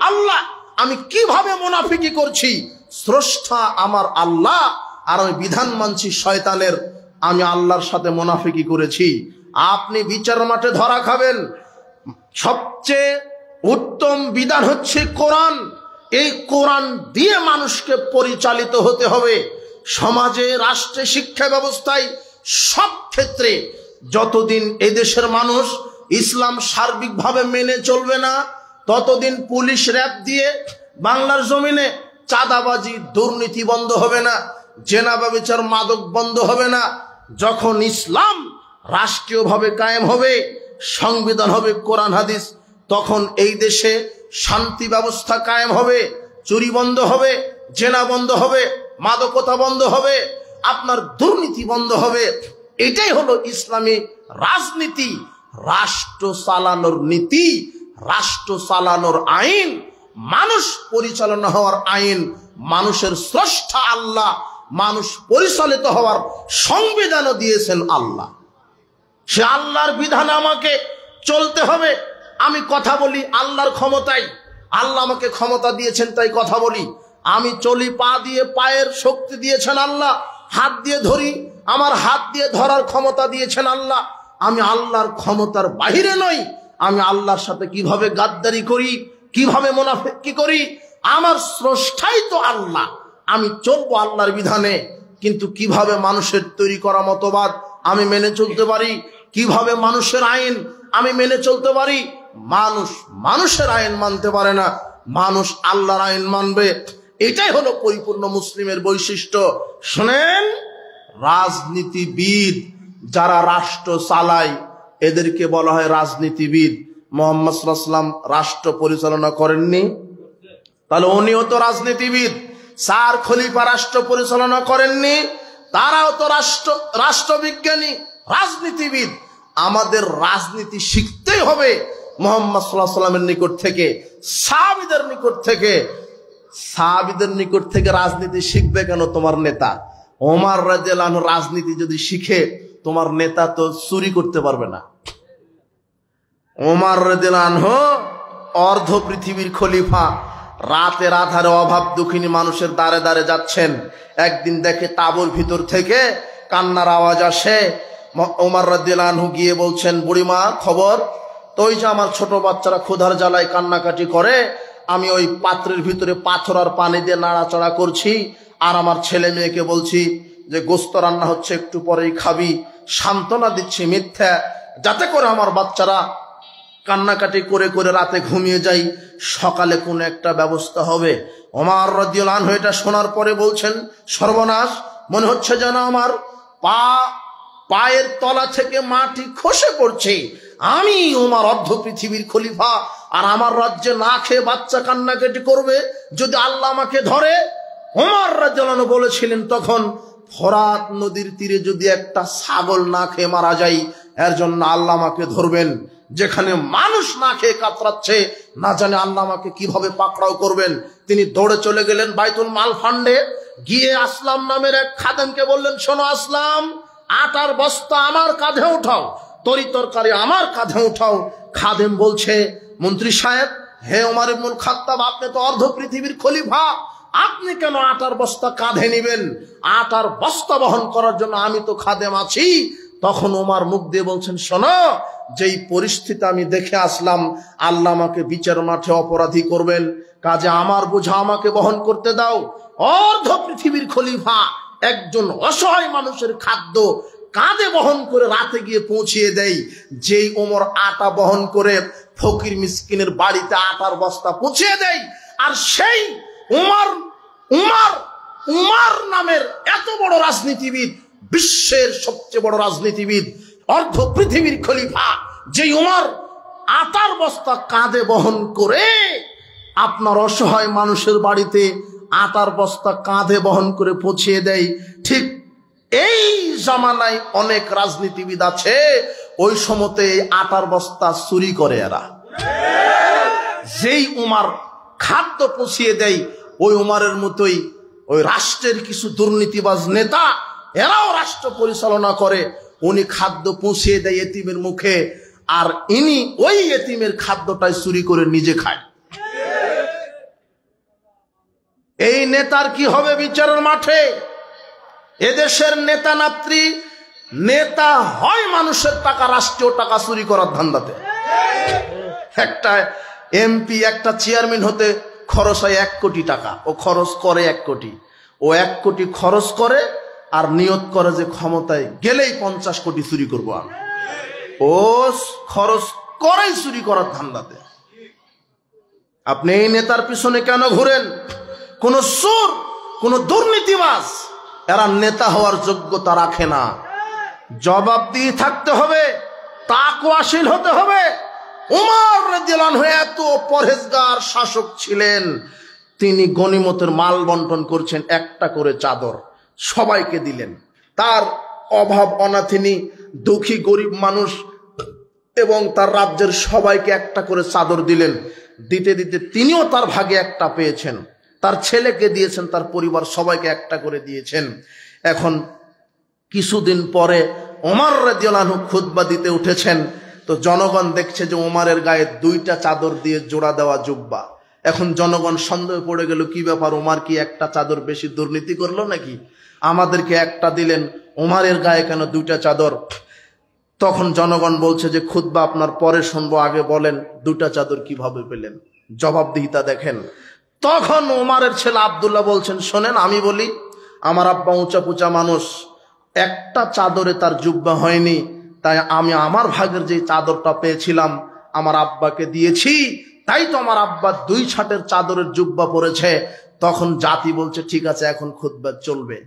আল্লাহ। আমি কিভাবে মুনাফিকি করছি, স্রষ্টা আমার আল্লাহ, আর আমি বিধান মানছি শয়তানের। আমি আল্লাহর সাথে মুনাফিকি করেছি। আপনি বিচার মাঠে ধরা খাবেন। সবচেয়ে উত্তম বিধান হচ্ছে কোরআন। এই কোরআন দিয়ে মানুষকে পরিচালিত হতে হবে। সমাজে, রাষ্ট্রে, শিক্ষা ব্যবস্থায়, সব ক্ষেত্রে যতদিন এদেশের মানুষ ইসলাম সার্বিকভাবে মেনে চলবে না, ততদিন পুলিশ র‍্যাব দিয়ে বাংলার জমিনে চাঁদাবাজি, দুর্নীতি বন্ধ হবে না, জেনা ব্যভিচার, মাদক বন্ধ হবে না। যখন ইসলাম রাষ্ট্রীয়ভাবে কায়েম হবে, সংবিধান হবে কোরআন হাদিস, তখন এই দেশে শান্তি ব্যবস্থা কায়েম হবে, চুরি বন্ধ হবে, জেনা বন্ধ হবে, মাদকতা বন্ধ হবে, আপনার দুর্নীতি বন্ধ হবে। এটাই হলো ইসলামী রাজনীতি, রাষ্ট্র চালানোর নীতি, রাষ্ট্র চালানোর আইন, মানুষ পরিচালনা হওয়ার আইন। মানুষের স্রষ্টা আল্লাহ, মানুষ পরিচালিত হওয়ার সংবিধানও দিয়েছেন আল্লাহ। সে আল্লাহর বিধানে আমাকে চলতে হবে। আমি কথা বলি আল্লাহর ক্ষমতায়, আল্লাহ আমাকে ক্ষমতা দিয়েছেন তাই কথা বলি। আমি চলি পা দিয়ে, পায়ের শক্তি দিয়েছেন আল্লাহ। হাত দিয়ে ধরি, আমার হাত দিয়ে ধরার ক্ষমতা দিয়েছেন আল্লাহ। আমি আল্লাহর ক্ষমতার বাহিরে নই। আমি আল্লাহর সাথে কিভাবে গাদ্দারি করি, কিভাবে মুনাফিকি করি, আমার স্রষ্টাই তো আল্লাহ। আমি চলবো আল্লাহর বিধানে, কিন্তু কিভাবে মানুষের তৈরি করা মতবাদ আমি মেনে চলতে পারি, কিভাবে মানুষের আইন আমি মেনে চলতে পারি। মানুষ মানুষের আইন মানতে পারে না, মানুষ আল্লাহর আইন মানবে। এটাই হলো পরিপূর্ণ মুসলিমের বৈশিষ্ট্য। শুনেন, রাজনীতিবিদ যারা রাষ্ট্র চালায় এদেরকে বলা হয় রাজনীতিবিদ। মুহাম্মদ সাল্লাল্লাহু আলাইহি ওয়াসাল্লাম রাষ্ট্র পরিচালনা করেননি, তাহলে উনিও তো রাজনীতিবিদ। 4 খলিফা রাষ্ট্র পরিচালনা করেননি, তারাও তো রাষ্ট্রবিজ্ঞানী, রাজনীতিবিদ। আমাদের রাজনীতি শিখতেই হবে মুহাম্মদ সাল্লাল্লাহু আলাইহি ওয়াসাল্লামের নিকট থেকে, সাহাবীদের নিকট থেকে। সাহাবীদের নিকট থেকে রাজনীতি শিখবে কেন তোমার নেতা? ওমর রাদিয়াল্লাহু আনহু রাজনীতি যদি শিখে, তোমার নেতা তো চুরি করতে পারবে না। ওমর রাদিয়াল্লাহু আনহু অর্ধ পৃথিবীর খলিফা, রাতের আধারে অভাব দুঃখিনী মানুষের দ্বারে দ্বারে যাচ্ছেন। একদিন দেখে তাঁবুর ভিতর থেকে কান্নার আওয়াজ আসে। ওমর রাদিয়াল্লাহু আনহু গিয়ে বলছেন, বুড়িমা খবর তো? ওই যে আমার ছোট বাচ্চারা ক্ষুধার জ্বালায় কান্নাকাটি করে, আমি ওই পাত্রের ভিতরে পাথর আর পানি দিয়ে নাড়াচাড়া করছি, আর আমার ছেলে মেয়েকে বলছি যে গোস্ত রান্না হচ্ছে, একটু পরেই খাবি। সান্ত্বনা দিচ্ছি মিথ্যা, যাতে করে আমার বাচ্চারা কান্নাকাটি করে করে রাতে ঘুমিয়ে যাই, সকালে কোনো একটা ব্যবস্থা হবে। ওমর রাদিয়াল্লাহু আনহু এটা শোনার পরে বলছেন, সর্বনাশ, মনে হচ্ছে যেন আমার পায়ের তলা থেকে মাটি খসে পড়ছে। আমি ওমর অর্ধ পৃথিবীর খলিফা, আর আমার রাজ্যে না খেয়ে বাচ্চা কান্নাকাটি করবে, যদি আল্লাহ আমাকে ধরে। ওমর রাদিয়াল্লাহু আনহু বলেছিলেন তখন, ফোরাত নদীর তীরে যদি একটা ছাগল না খেয়ে মারা যায়, এর জন্য আল্লাহ আমাকে ধরবেন। যেখানে মানুষ না খেয়ে কাতরাচ্ছে, না জানে আল্লাহ আমাকে কিভাবে পাকড়াও করবেন। তিনি দৌড়ে চলে গেলেন বাইতুল মাল ফান্ডে, গিয়ে আসলাম নামের এক খাদেমকে বললেন, শোনো আসলাম, আটার বস্তা আমার কাঁধে উঠাও, তরি তরকারি আমার কাঁধে উঠাও। খাদেম বলছে, মন্ত্রী সাহেব হে ওমর ইবনুল খাত্তাব, আপনি তো অর্ধ পৃথিবীর খলিফা, আপনি কেন আটার বস্তা কাঁধে নিবেন? আটার বস্তা বহন করার জন্য আমি তো খাদেম আছি। তখন ওমর মুখ দিয়ে বলছেন, শোনো, যেই পরিস্থিতি আমি দেখে আসলাম, আল্লাহ আমাকে বিচার মাঠে অপরাধী করবেন, কাজে আমার বোঝা আমাকে বহন করতে দাও। অর্ধ পৃথিবীর খলিফা একজন অসহায় মানুষের খাদ্য কাঁধে বহন করে রাতে গিয়ে পৌঁছিয়ে দেয়। যেই ওমর আটা বহন করে ফকির মিসকিনের বাড়িতে আটার বস্তা পৌঁছিয়ে দেয়, আর সেই উমর নামের এত বড় রাজনীতিবিদ, বিশ্বের সবচেয়ে বড় রাজনীতিবিদ, অর্ধ পৃথিবীর খলিফা, যেই উমর আটার বস্তা কাঁধে বহন করে আপনার অসহায় মানুষের বাড়িতে আটার বস্তা কাঁধে বহন করে পৌঁছিয়ে দেয়, ঠিক এই জামানায় অনেক রাজনীতিবিদ আছে, ওই সময়তে আটার বস্তা চুরি করে এরা। যেই উমর খাদ্য পৌঁছিয়ে দেয়, ওই উমরের মতোই ওই রাষ্ট্রের কিছু দুর্নীতিবাজ নেতা, এরাও রাষ্ট্র পরিচালনা করে। উনি খাদ্য পৌঁছিয়ে দেয় এতিমের মুখে, আর ইনি ওই এতিমের খাদ্যটাই চুরি করে নিজে খায়। এই নেতার কি হবে বিচারের মাঠে? এদেশের নেতা নাত্রী, নেতা হয় মানুষের টাকা, রাষ্ট্রীয় টাকা চুরি করার ধান্দাতে। একটা এমপি, একটা চেয়ারম্যান হতে খরচ হয় 1 কোটি টাকা, ও খরচ করে 1 কোটি। ও 1 কোটি খরচ করে আর নিয়ত করে যে ক্ষমতায় গেলেই 50 কোটি চুরি করবো আমি। ও খরচ করেই চুরি করার ধান্দাতে। আপনি এই নেতার পিছনে কেন ঘুরেন? কোন চোর, কোন দুর্নীতিবাজ, এরা নেতা হওয়ার যোগ্যতা রাখে না। জবাবদিহি থাকতে হবে, তাকওয়াশীল হতে হবে। উমর রাদিয়াল্লাহু আনহু এত পরহেজগার শাসক ছিলেন, তিনি গনিমতের মাল বন্টন করছেন, একটা করে চাদর সবাইকে দিলেন। তার অভাব অনাথিনী, দুঃখী গরিব মানুষ এবং তার রাজ্যের সবাইকে একটা করে চাদর দিলেন। দিতে দিতে তিনিও তার ভাগে একটা পেয়েছেন, তার ছেলেকে দিয়েছেন, তার পরিবার সবাইকে একটা করে দিয়েছেন। এখন কিছুদিন পরে ওমর রাদিয়াল্লাহু আনহু খুতবা দিতে উঠেছেন, তো জনগণ দেখছে যে ওমরের গায়ে 2টা চাদর দিয়ে জোড়া দেওয়া জুব্বা। এখন জনগণ সন্দেহ পড়ে গেল, কি ব্যাপার, ওমর কি একটা চাদর বেশি দুর্নীতি করলো নাকি? আমাদেরকে একটা দিলেন, ওমরের গায়ে কেন 2টা চাদর? তখন জনগণ বলছে যে খুতবা আপনার পরে শুনবো, আগে বলেন 2টা চাদর কিভাবে পেলেন? জবাবদিহিতা দেখেন। তখন ওমরের ছেলে আব্দুল্লাহ বলছেন, শোনেন আমি বলি, আমার আব্বা উঁচা পুচা মানুষ, একটা চাদরে তার জুব্বা হয়নি, তাই আমি আমার ভাগের যে চাদরটা পেয়েছিলাম আমার আব্বাকে দিয়েছি, তাই তো আমার আব্বা 2 ছাটের চাদরের জুব্বা পরেছে। তখন জাতি বলছে, ঠিক আছে, এখন খুতবা চলবে।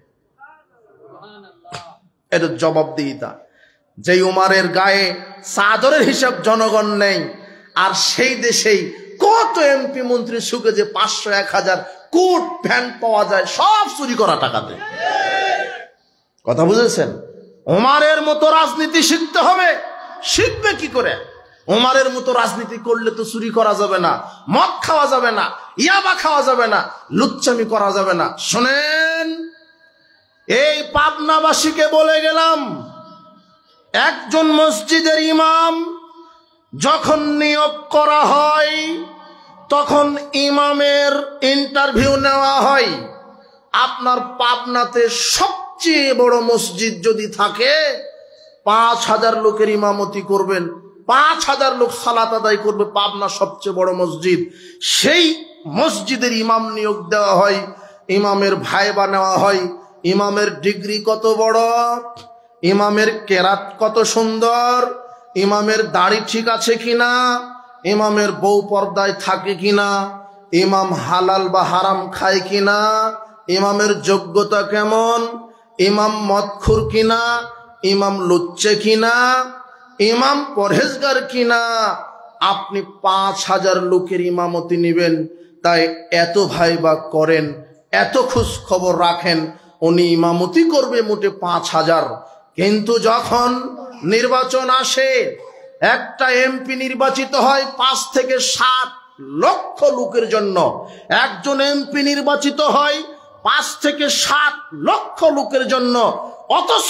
এটা জবাবদিহিতা। যেই উমরের গায়ে চাদরের হিসাব জনগণ নেই, আর সেই দেশেই কত এমপি মন্ত্রী সুখে যে 500 1000 কোট প্যান্ট পাওয়া যায়, সব চুরি করা টাকাতে। কথা বুঝেছেন? ওমরের মতো রাজনীতি শিখতে হবে। শিখবে কি করে? ওমরের মতো রাজনীতি করলে তো চুরি করা যাবে না, মদ খাওয়া যাবে না, ইয়াবা খাওয়া যাবে না, লুচ্চামি করা যাবে না। শোনেন, এই পাবনাবাসীকে বলে গেলাম, একজন মসজিদের ইমাম যখন নিয়োগ করা হয়, তখন ইমামের ইন্টারভিউ নেওয়া হয়। আপনার পাবনাতে সবচেয়ে বড় মসজিদ যদি থাকে, 5000 লোকের ইমামতি করবেন, 5000 লোক সালাত আদায় করবে, পাবনা সবচেয়ে বড় মসজিদ। সেই মসজিদের ইমাম নিয়োগ দেওয়া হয়, ইমামের ভাইবা নেওয়া হয়। ইমামের ডিগ্রি কত বড়, ইমামের কেরাত কত সুন্দর, ইমামের দাড়ি ঠিক আছে কিনা, ইমামের বউ পর্দায় থাকে কিনা, ইমাম হালাল বা হারাম খায় কিনা, ইমামের যোগ্যতা কেমন, ইমাম মদখুর কিনা, ইমাম লুচ্চে কিনা, ইমাম পরহেজগার কিনা। আপনি 5000 লোকের ইমামতি নেবেন, তাই এত ভাইবা করেন, এত খোঁজ খবর রাখেন, উনি ইমামতি করবে মোটে 5000। কিন্তু যখন নির্বাচন আসে, একটা এমপি নির্বাচিত হয় 5 থেকে 7 লক্ষ লোকের জন্য। একজন এমপি নির্বাচিত হয় 5 থেকে 7 লক্ষ লোকের জন্য। অথচ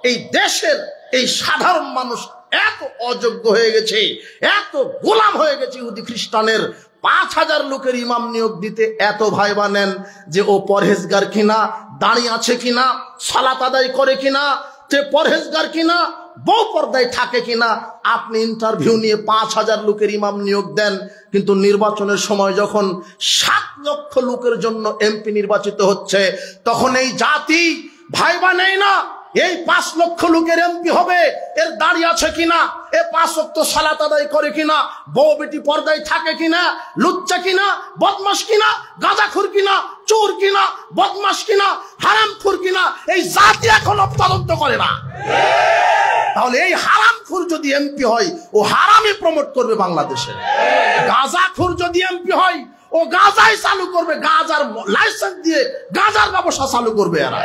এই দেশের এই সাধারণ মানুষ এত অযোগ্য হয়ে গেছে, এত গোলাম হয়ে গেছে ইহুদি খ্রিস্টানের। 5000 লোকের ইমাম নিয়োগ দিতে এত ভাইবা নেন যে ও পরহেজগার কিনা, দাঁড়িয়ে আছে কিনা, সালাত আদায় করে কিনা, যে পরহেজগার কিনা, বউ পর্দায় থাকে কিনা। আপনি ইন্টারভিউ নিয়ে 5000 লোকের ইমাম নিয়োগ দেন, কিন্তু নির্বাচনের সময় যখন 7 লক্ষ লোকের জন্য এমপি নির্বাচিত হচ্ছে, তখন এই জাতি ভাইবা নেই না এই 5 লক্ষ লোকের এমপি হবে, এর দাঁড়িয়ে আছে কিনা, এ 5 ওয়াক্ত সালাত আদায় করে কিনা, বউ বেটি পর্দায় থাকে কিনা, লুচ্চা কিনা, বদমাশ কিনা, গাঁজাখোর কিনা, চোর কিনা, বদমাশ কিনা, হারামখোর কিনা, এই জাতি এখনো তদন্ত করে না। তাহলে এই হারামখোর যদি এমপি হয়, ও হারামই প্রমোট করবে বাংলাদেশে। গাঁজাখোর যদি এমপি হয়, ও গাঁজাই চালু করবে, গাঁজার লাইসেন্স দিয়ে গাঁজার ব্যবসা চালু করবে। এরা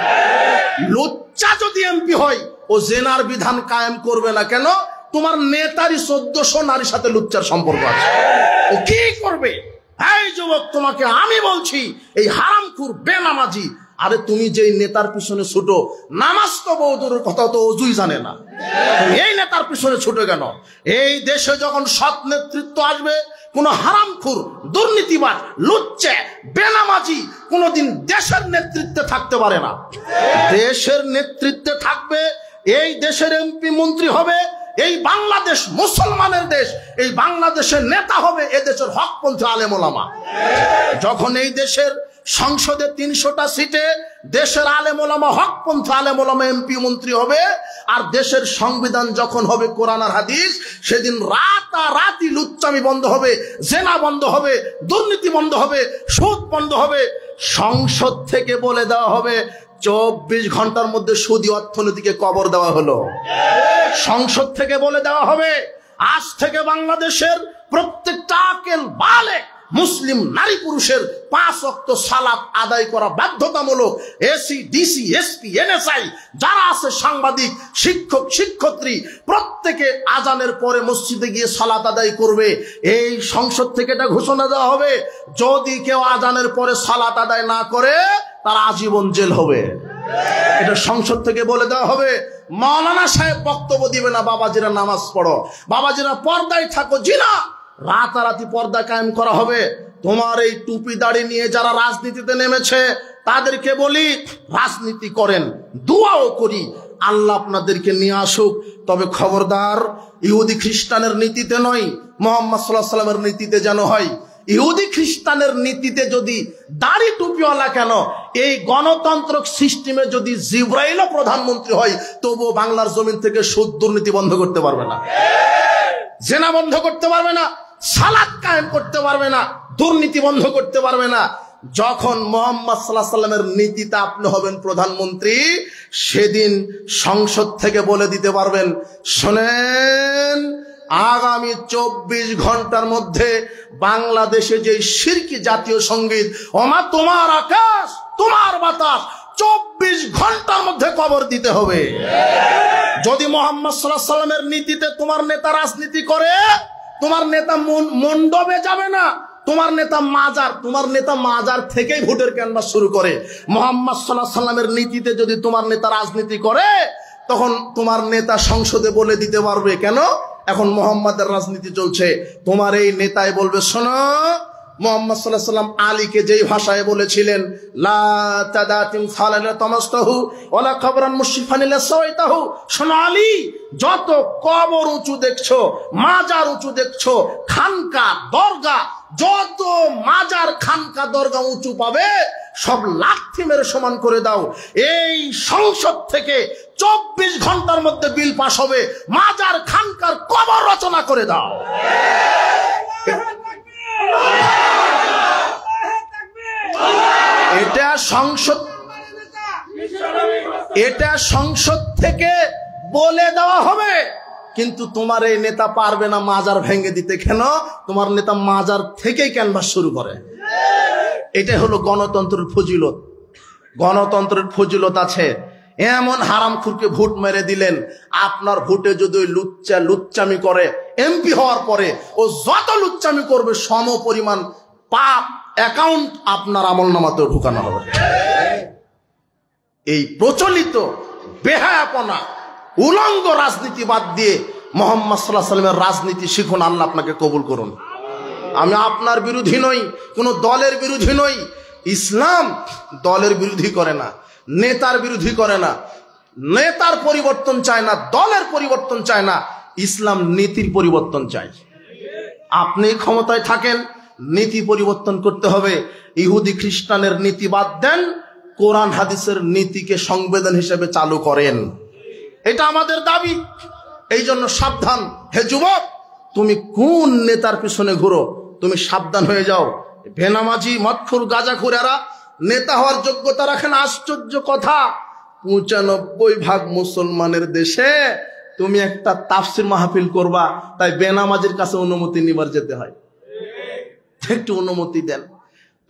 লুচ্চা যদি এমপি হয়, ও জেনার বিধান কায়েম করবে না। কেন? তোমার নেতারই 1400 নারীর সাথে লুচ্চার সম্পর্ক আছে। ও কি করবে? এই যুবক, তোমাকে আমি বলছি, এই হারামখোর বেনামাজি, আরে তুমি যেই নেতার পিছনে ছুটো, নামাজ তো বহুদূরের কথা, তো অজুই জানে না, এই নেতার পিছনে ছুটো কেন? এই দেশে যখন সৎ নেতৃত্ব আসবে, কোন হারামখোর, দুর্নীতিবাজ, লুচ্চা, বেনামাজি কোনদিন দেশের নেতৃত্বে থাকতে পারে না। দেশের নেতৃত্বে থাকবে, এই দেশের এমপি মন্ত্রী হবে, এই বাংলাদেশ মুসলমানের দেশ, এই বাংলাদেশের নেতা হবে এ দেশের হকপন্থী আলেম ওলামা। যখন এই দেশের সংসদে 300টা সিটে দেশের আলেম ওলামা, হকপন্থী আলেম ওলামা এমপি মন্ত্রী হবে, আর দেশের সংবিধান যখন হবে কোরআন আর হাদিস, সেদিন রাতারাতি লুচ্চামি বন্ধ হবে, জেনা বন্ধ হবে, দুর্নীতি বন্ধ হবে, সুদ বন্ধ হবে। সংসদ থেকে বলে দেওয়া হবে 24 ঘন্টার মধ্যে সুদী অর্থনীতিকে কবর দেওয়া হলো। সংসদ থেকে বলে দেওয়া হবে আজ থেকে বাংলাদেশের প্রত্যেকটা আকেল বালেক মুসলিম নারী পুরুষের 5 ওয়াক্ত সালাত আদায় করা বাধ্যতামূলক। এসি, ডিসি, এসপি, এনএসআই যারা আছে, সাংবাদিক, শিক্ষক, শিক্ষয়িত্রী, প্রত্যেকে আজানের পরে মসজিদে গিয়ে সালাত আদায় করবে। এই সংসদ থেকে এটা ঘোষণা দেওয়া হবে, যদি কেউ আজানের পরে সালাত আদায় না করে, তার আজীবন জেল হবে। এটা সংসদ থেকে বলে দেওয়া হবে। মাওলানা সাহেব বক্তব্য দিবে না, বাবাজিরা নামাজ পড়ো, বাবাজিরা পর্দায় থাকো। জি না, রাতারাতি পর্দা কায়েম করা হবে। তোমার এই টুপি দাড়ি নিয়ে যারা রাজনীতিতে নেমেছে, তাদেরকে বলি, রাজনীতি করেন, দোয়াও করি, আল্লাহ আপনাদেরকে নিয়ে আসুক। তবে খবরদার, ইহুদি খ্রিস্টানের নীতিতে নয়, মুহাম্মদ সাল্লাল্লাহু আলাইহি ওয়াসাল্লামের নীতিতে যেন হয়। ইহুদি খ্রিস্টানের নীতিতে যদি দাড়ি টুপিওয়ালা কেন, এই গণতান্ত্রিক সিস্টেমে যদি জিব্রাইলও প্রধানমন্ত্রী হয়, তবুও বাংলার জমিন থেকে সুদ দুর্নীতি বন্ধ করতে পারবে না, জেনা বন্ধ করতে পারবে না, সালাত কায়েম করতে পারবে না, দুর্নীতি বন্ধ করতে পারবে না। যখন মুহাম্মদ সাল্লাল্লাহু আলাইহি ওয়াসাল্লামের নীতিতে আপনি হবেন প্রধানমন্ত্রী, সেদিন সংসদ থেকে বলে দিতে পারবেন, শোনেন, আগামী 24 ঘন্টার মধ্যে বাংলাদেশে যে শিরকি জাতীয় সঙ্গীত, ওমা তোমার আকাশ তোমার বাতাস, 24 ঘন্টার মধ্যে কবর দিতে হবে। যদি মুহাম্মদ সাল্লাল্লাহু আলাইহি ওয়াসাল্লামের নীতিতে তোমার নেতা রাজনীতি করে, তোমার নেতা মণ্ডপে যাবে না, তোমার নেতা মাজার থেকেই ভোটের ক্যানভাস শুরু করে। মুহাম্মদ সাল্লাল্লাহু আলাইহি ওয়াসাল্লামের নীতিতে যদি তোমার নেতা রাজনীতি করে, তখন তোমার নেতা সংসদে বলে দিতে পারবে, কেন এখন মুহাম্মাদের রাজনীতি চলছে। তোমার এই নেতাই বলবে, শোনো, মুহাম্মদ সাল্লাল্লাহু আলাইহি ওয়াসাল্লাম আলীকে যেই ভাষায় বলেছিলেন, লা তাদাতিম ফালালা তামাসতাহু ওয়ালা কবরান মুশরিফান লা সাওয়াইতাহু, শোনো আলী, যত কবর উঁচু দেখছো, মাজার উঁচু দেখছো, খানকা দরগা, যত মাজার খানকা দরগা উঁচু পাবে, সব লাথি মেরে সমান করে দাও। এই সংসদ থেকে 24 ঘন্টার মধ্যে বিল পাস হবে, মাজার খানকার কবর রচনা করে দাও। এটা সংসদ থেকে বলে দেওয়া হবে, কিন্তু তোমার এই নেতা পারবে না মাজার ভেঙে দিতে। কেন? তোমার নেতা মাজার থেকেই ক্যানভাস শুরু করে। এটাই হলো গণতন্ত্রের ফজিলত। গণতন্ত্রের ফজিলত আছে। এমন হারামখোরকে ভোট মেরে দিলেন, আপনার ভোটে যদি লুচ্চামি করে, এমপি হওয়ার পরে ও যত লুচ্চামি করবে, সম পরিমাণ পাপ অ্যাকাউন্ট আপনার আমলনামাতে ঢুকানো হবে। এই প্রচলিত বেহায়াপনা, উলঙ্গ রাজনীতি বাদ দিয়ে মুহাম্মদ সাল্লাল্লাহু আলাইহি ওয়াসাল্লামের রাজনীতি শিখুন। আল্লাহ আপনাকে কবুল করুন। আমি আপনার বিরোধী নই, কোনো দলের বিরোধী নই। ইসলাম দলের বিরোধী করে না, নেতার বিরোধী করে না, নেতার পরিবর্তন চায় না, দলের পরিবর্তন চায় না, ইসলাম নীতির পরিবর্তন চায়। আপনি ক্ষমতায় থাকেন, নীতি পরিবর্তন করতে হবে। ইহুদি খ্রিস্টানের নীতি বাদ দেন, কোরআন হাদিসের নীতিকে সংবিধান হিসেবে চালু করেন। এটা আমাদের দাবি। এই জন্য সাবধান, হে যুবক, তুমি কোন নেতার পিছনে ঘুরো, তুমি সাবধান হয়ে যাও। বেনামাজি মদখোর গাঁজাখোরেরা নেতা হওয়ার যোগ্যতা রাখেন। আশ্চর্য কথা, ৯৫% মুসলমানের দেশে তুমি একটা তাফসির মাহফিল করবা, তাই বেনামাজির কাছে অনুমতি নিবার যেতে হয়। একটু অনুমতি দেন।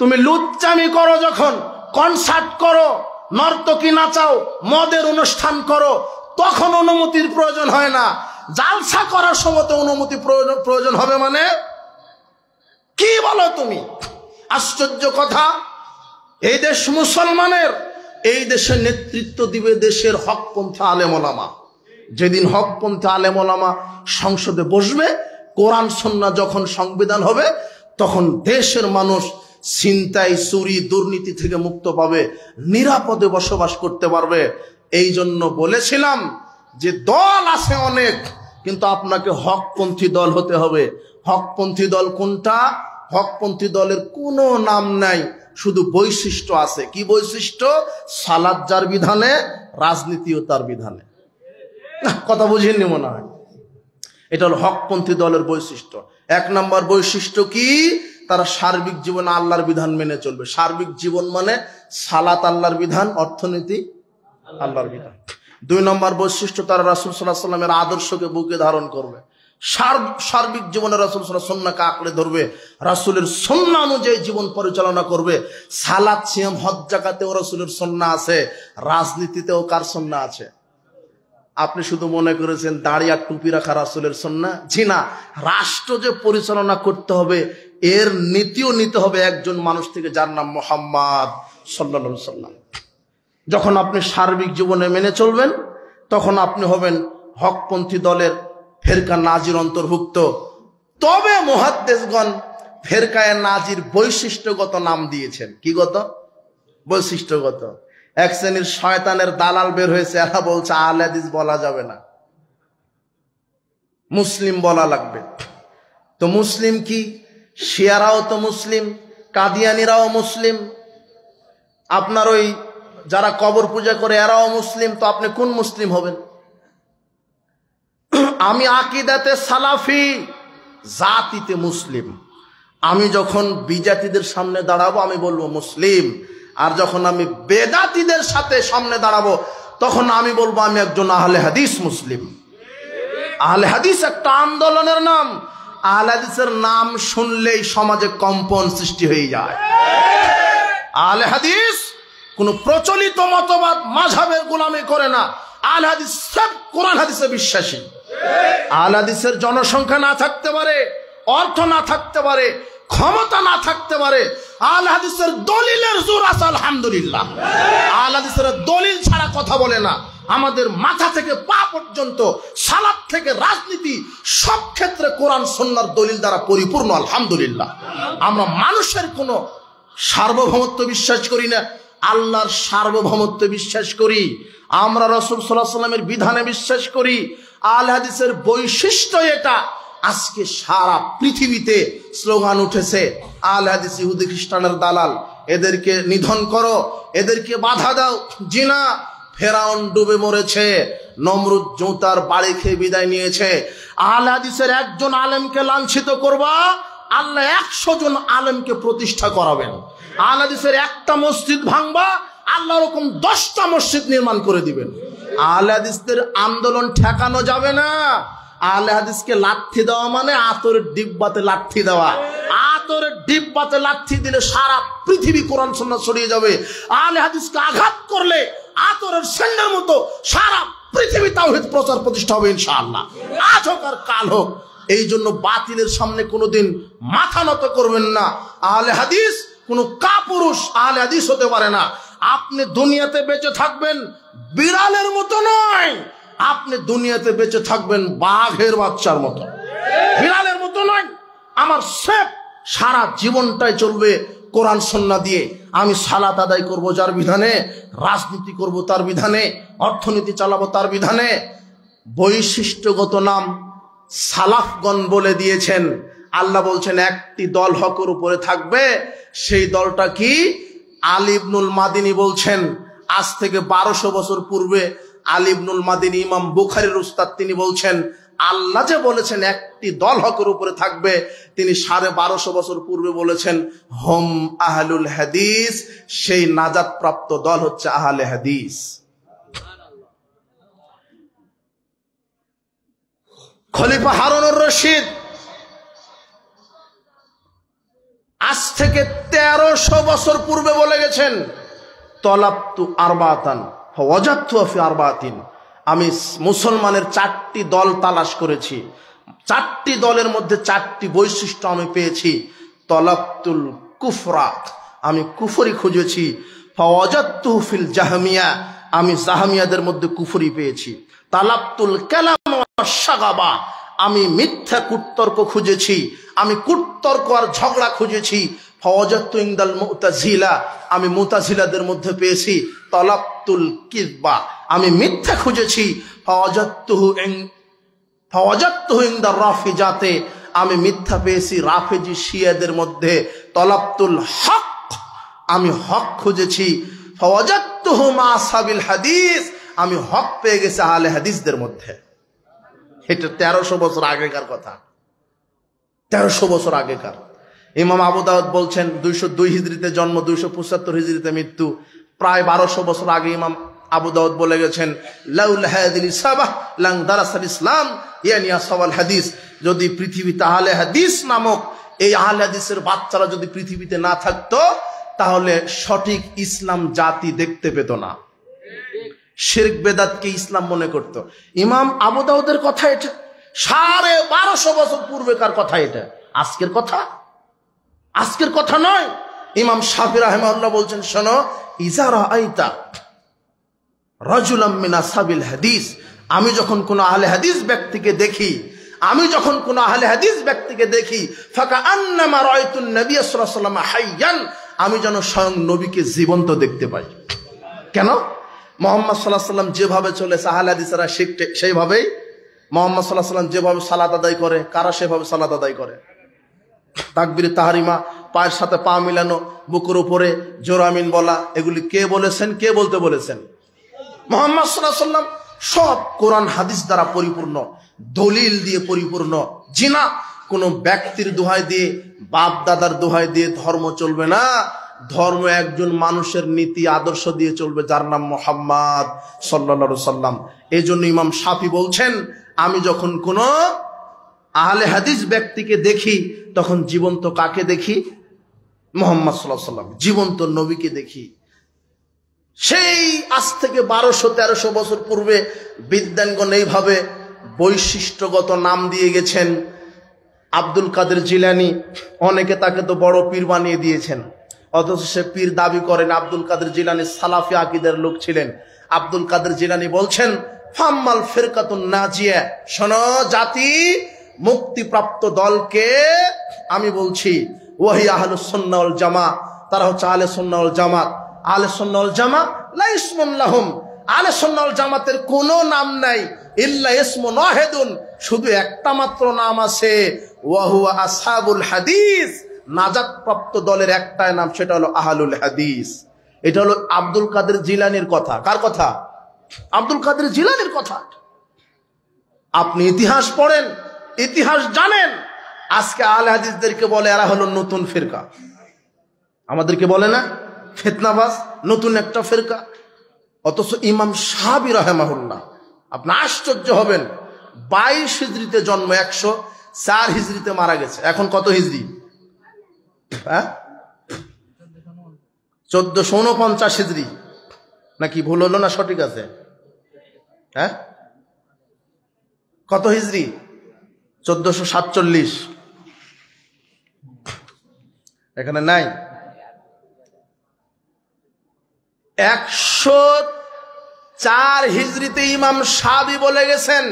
তুমি লুচ্চামি করো, যখন কনসার্ট করো, নর্তকী নাচাও, মদের অনুষ্ঠান করো, তখন অনুমতির প্রয়োজন হয় না। জালসা করার সময় অনুমতি প্রয়োজন হবে মানে কি বলো তুমি? আশ্চর্য কথা। এই দেশ মুসলমানের, এই দেশে নেতৃত্ব দিবে দেশের হকপন্থী আলেম ওলামা। যেদিন হকপন্থী আলেম ওলামা সংসদে বসবে, কোরআন সুন্নাহ যখন সংবিধান হবে, তখন দেশের মানুষ ছিনতাই, চুরি, দুর্নীতি থেকে মুক্ত পাবে, নিরাপদে বসবাস করতে পারবে। এই জন্য বলেছিলাম যে দল আছে অনেক, কিন্তু আপনাকে হকপন্থী দল হতে হবে। হকপন্থী দল কোনটা? হকপন্থী দলের কোনো নাম নাই, শুধু বৈশিষ্ট্য আছে। কি বৈশিষ্ট্য? সালাত যার বিধানে, রাজনীতিও তার বিধানে। কথা বুঝিনি মনে হয়। এটা হলো হকপন্থী দলের বৈশিষ্ট্য। ১ নম্বর বৈশিষ্ট্য কি? তারা সার্বিক জীবনে আল্লাহর বিধান মেনে চলবে। সার্বিক জীবন মানে সালাত আল্লাহর বিধান, অর্থনীতি আল্লাহর বিধান। ২ নম্বর বৈশিষ্ট্য, তারা রাসূল সাল্লাল্লাহু আলাইহি ওয়াসাল্লামের আদর্শকে বুকে ধারণ করবে। সার্বিক জীবনে রাসূল সাল্লাল্লাহু আলাইহি ওয়াসাল্লামকে আঁকড়ে ধরবে, রাসূলের সুন্নাহ অনুযায়ী জীবন পরিচালনা করবে। সালাত, সিয়াম, হজ, যাকাতেও রাসূলের সুন্নাহ আছে, রাজনীতিতেও কার সুন্নাহ আছে? আপনি শুধু মনে করেছেন দাড়ি আর টুপি রাখা রাসূলের সুন্নাহ? জি না, রাষ্ট্র যে পরিচালনা করতে হবে, এর নীতিও নিতে হবে একজন মানুষ থেকে, যার নাম মুহাম্মদ সাল্লাল্লাহু আলাইহি ওয়াসাল্লাম। যখন আপনি সার্বিক জীবনে মেনে চলবেন, তখন আপনি হবেন হকপন্থী দলের ফেরকা নাজির অন্তর্ভুক্ত। তবে মুহাদ্দিসগণ ফেরকায়ে নাজির বৈশিষ্ট্যগত নাম দিয়েছেন। কি গত? বৈশিষ্ট্যগত। এক শ্রেণীর শয়তানের দালাল বের হয়েছে, এরা বলছে আহলে হাদিস বলা যাবে না, মুসলিম বলা লাগবে। তো মুসলিম কি? শিয়ারাও তো মুসলিম, কাদিয়ানিরাও মুসলিম, আপনার ওই যারা কবর পূজা করে এরাও মুসলিম। তো আপনি কোন মুসলিম হবেন? আমি আকীদাতে সালাফি, জাতিতে মুসলিম। আমি যখন বিজাতিদের সামনে দাঁড়াবো আমি বলবো মুসলিম, আর যখন আমি বেদাতিদের সাথে সামনে দাঁড়াবো তখন আমি বলবো আমি একজন আহলে হাদিস মুসলিম। আহলে হাদিস একটা আন্দোলনের নাম। আহলে হাদিসের নাম শুনলেই সমাজে কম্পন সৃষ্টি হয়ে যায়। আহলে হাদিস কোন প্রচলিত মতবাদ মাযহাবের গোলামি করে না। আহলে হাদিস সব কোরআন হাদিসে বিশ্বাসী। আহলে হাদিসের জনসংখ্যা না থাকতে পারে, অর্থ না থাকতে পারে, ক্ষমতা না থাকতে পারে, আহলে হাদিসের দলিলের জোর আছে আলহামদুলিল্লাহ। আহলে হাদিসের দলিল ছাড়া কথা বলে না। আমাদের মাথা থেকে পা পর্যন্ত, সালাত থেকে রাজনীতি, সব ক্ষেত্রে কোরআন সুন্নাহর দলিল দ্বারা পরিপূর্ণ আলহামদুলিল্লাহ। আমরা মানুষের কোনো সার্বভৌমত্ব বিশ্বাস করি না, আল্লাহর সার্বভৌমত্বে বিশ্বাস করি। আমরা রাসূল সাল্লাল্লাহু আলাইহি ওয়াসাল্লামের বিধানে বিশ্বাস করি। আহলে হাদিসের বৈশিষ্ট্য এটা। আজকে সারা পৃথিবীতে স্লোগান উঠেছে আহলে হাদিস ইহুদি খ্রিস্টানের দালাল, এদেরকে নিধন করো, এদেরকে বাধা দাও। জিনা, ফেরাউন ডুবে মরেছে, নমরুদ জুতার বাড়ি খেয়ে বিদায় নিয়েছে। আহলে হাদিসের একজন আলেমকে লাঞ্ছিত করবা, আল্লাহ ১০০ জন আলেমকে প্রতিষ্ঠা করাবেন। আহলে হাদিসের একটা মসজিদ ভাঙবা, আল্লাহ এরকম 10টা মসজিদ নির্মাণ করে দিবেন। আহলে হাদিসদের আন্দোলন ঠেকানো যাবে না। আহলে হাদিসকে লাথি দেওয়া মানে আতরের ডিব্বাতে লাথি দেওয়া। আতরের ডিব্বাতে লাথি দিলে সারা পৃথিবী কোরআন সুন্নাহ ছড়িয়ে যাবে। আহলে হাদিসকে আঘাত করলে আতরের সেন্ডের মতো সারা পৃথিবী তাওহীদ প্রচার প্রতিষ্ঠা হবে ইনশাআল্লাহ, আজ হোক আর কাল হোক। এই জন্য বাতিলের সামনে কোনোদিন মাথা নত করবেন না। আহলে হাদিস কোনো কাপুরুষ আহলে হাদিস হতে পারে না। আপনি দুনিয়াতে বেঁচে থাকবেন বিড়ালের মতো নয়, আপনি দুনিয়াতে বেঁচে থাকবেন বাঘের বাচ্চার মতো, বিড়ালের মতো নয়। আমার সেফ সারা জীবনটাই চলবে কোরআন সুন্নাহ দিয়ে। আমি সালাত আদায় করব যার বিধানে, রাজনীতি করব তার বিধানে, অর্থনীতি চালাবো তার বিধানে। বৈশিষ্ট্যগত নাম সালাফগণ বলে দিয়েছেন। আল্লাহ বলছেন একটি দল হকের উপরে থাকবে, সেই দলটা কি? আলী ইবনুল মাদিনী বলছেন, আজ থেকে 1200 বছর পূর্বে আলী ইবনুল মাদিনী ইমাম বুখারীর উস্তাদ, তিনি বলছেন আল্লাহ যে বলেছেন একটি দল হকের উপরে থাকবে, তিনি 1250 বছর পূর্বে বলেছেন হুম আহলুল হাদিস, সেই নাজাত প্রাপ্ত দল হচ্ছে আহলে হাদিস। খলিফা হারুনুর রশিদ আজ থেকে 1300 বছর পূর্বে বলে গেছেন তলাবতু আরবাতান ফাওয়াজাদতু ফি আরবাতিন, আমি মুসলমানের 4টি দল তালাশ করেছি, 4টি দলের মধ্যে 4টি বৈশিষ্ট্য আমি পেয়েছি। তলাবতুল কুফরা, আমি কুফরি খুঁজেছি। ফাওয়াজাদতু ফিল জাহমিয়া, আমি জাহমিয়াদের মধ্যে কুফরি পেয়েছি। তালাবতুল কালাম ওয়াশ শাগাবা, আমি মিথ্যা কুটতর্ক খুঁজেছি, আমি কুটতর্ক আর ঝগড়া খুঁজেছি। ফাওয়াজাদতু ইনদাল মুতাজিলা, আমি মুতাজিলাদের মধ্যে পেয়েছি। তালাবতুল কিযবা, আমি মিথ্যা খুঁজেছি। ফাওয়াজাদতুহু ইনদার রাফিজাতে, আমি মিথ্যা পেয়েছি রাফেজি শিয়াদের মধ্যে। তালাবতুল হক, আমি হক খুঁজেছি। ফাওয়াজাদতুহু মা আসহাবিল হাদিস, আমি হক পেয়ে গেছি আহলে হাদিসদের মধ্যে। এটা 1300 বছর আগেকার কথা, 1300 বছর আগেকার। ইমাম আবু দাউদ বলছেন 202 হিজরিতে জন্ম, 275 হিজরিতে মৃত্যু। প্রায় 1200 বছর আগে ইমাম আবু দাউদ বলে গেছেন লাউলা হাদিল ইসাবাহ লাং দারাসাল ইসলাম ইয়ানি আসহাবুল হাদিস, যদি পৃথিবীতে আহলে হাদিস নামক এই আহলে হাদিসের বাচ্চারা যদি পৃথিবীতে না থাকতো, তাহলে সঠিক ইসলাম জাতি দেখতে পেত না, শিরক বেদাতকে ইসলাম মনে করত। ইমাম আবু দাউদের কথা এটা, 1250 বছর পূর্বেকার কথা, এটা আজকের কথা, আজকের কথা নয়। ইমাম শাফি রাহিমাহুল্লাহ বলছেন, শোনো, ইজা রাআইতা রাজুলাম মিন আসহাবিল হাদিস, আমি যখন কোন আহলে হাদিস ব্যক্তিকে দেখি, আমি যখন কোন আহলে হাদিস ব্যক্তিকে দেখি, ফাকা আন্নামা রাআইতুন নবী সাল্লাল্লাহু আলাইহি ওয়াসাল্লাম হাইয়ান, আমি যেন স্বয়ং নবীকে জীবন্ত দেখতে পাই। কেন? মুহাম্মদ সাল্লাল্লাহু আলাইহি ওয়াসাল্লাম যেভাবে চলেছে আহলে হাদিসরা সেইভাবেই, মুহাম্মদ সাল্লাল্লাহু আলাইহি ওয়াসাল্লাম যেভাবে সালাত আদায় করে, কারা সেভাবে সালাত আদায় করে। তাকবীরে তাহরিমা, পায়ের সাথে পা মিলানো, বুকের উপরে জোরামিন বলা, এগুলি কে বলেছেন? কে বলতে বলেছেন? মুহাম্মদ সাল্লাল্লাহু আলাইহি ওয়াসাল্লাম। সব কোরআন হাদিস দ্বারা পরিপূর্ণ, দলিল দিয়ে পরিপূর্ণ। জিনা কোন ব্যক্তির দোহাই দিয়ে, বাপ দাদার দোহাই দিয়ে ধর্ম চলবে না। ধর্ম একজন মানুষের নীতি আদর্শ দিয়ে চলবে, যার নাম মুহাম্মদ সাল্লাল্লাহু আলাইহি ওয়াসাল্লাম। এই জন্য ইমাম শাফি বলছেন, আমি যখন কোন আহলে হাদিস ব্যক্তিকে দেখি, তখন জীবন্ত কাকে দেখি? মুহাম্মদ সাল্লাল্লাহু আলাইহি ওয়াসাল্লাম, জীবন্ত নবীকে দেখি। সেই আজ থেকে 1200-1300 বছর পূর্বে বিদ্বানগণ এইভাবে বৈশিষ্ট্যগত নাম দিয়ে গেছেন। আব্দুল কাদের জিলানী, অনেকে তাকে তো বড় পীর বানিয়ে দিয়েছেন, অথচ সে পীর দাবি করেন। আব্দুল কাদের জিলানী সালাফি আকীদার লোক ছিলেন। আব্দুল কাদের জিলানী বলছেন, ফাম্মাল ফিরকাতুন নাজিয়া, শোনো জাতি, মুক্তিপ্রাপ্ত দলকে আমি বলছি, ওয়াহি আহলুস সুন্নাহ ওয়াল জামাত, তারা হচ্ছে আহলে সুন্নাহ ওয়াল জামাত। আহলে সুন্নাহ ওয়াল জামাত লা ইসমুন লাহুম, আহলে সুন্নাহ ওয়াল জামাতের কোনো নাম নাই, ইল্লা ইসমুন ওয়াহিদুন, শুধু একটা মাত্র নাম আছে, ওয়া হুয়া আসহাবুল হাদিস, নাজাত প্রাপ্ত দলের একটাই নাম, সেটা হলো আহলুল হাদিস। এটা হলো আব্দুল কাদের জিলানীর কথা। কার কথা? আব্দুল কাদের জিলানীর কথা। আপনি ইতিহাস পড়েন, ইতিহাস জানেন। আজকে আহলে হাদিসদেরকে বলে এরা হলো নতুন ফিরকা, আমাদেরকে বলে না ফিতনাবাজ, নতুন একটা ফিরকা। অথচ ইমাম শাফি রাহিমাহুল্লাহ, আপনি আশ্চর্য হবেন, 22 হিজরিতে জন্ম, 104 হিজরিতে মারা গেছে। এখন কত হিজরি? 1449 হিজরি নাকি? ভুল হলো না সঠিক আছে? কত হিজরি? 1447। এখানে নাই। 104 হিজরিতে ইমাম শাফি বলে গেছেন,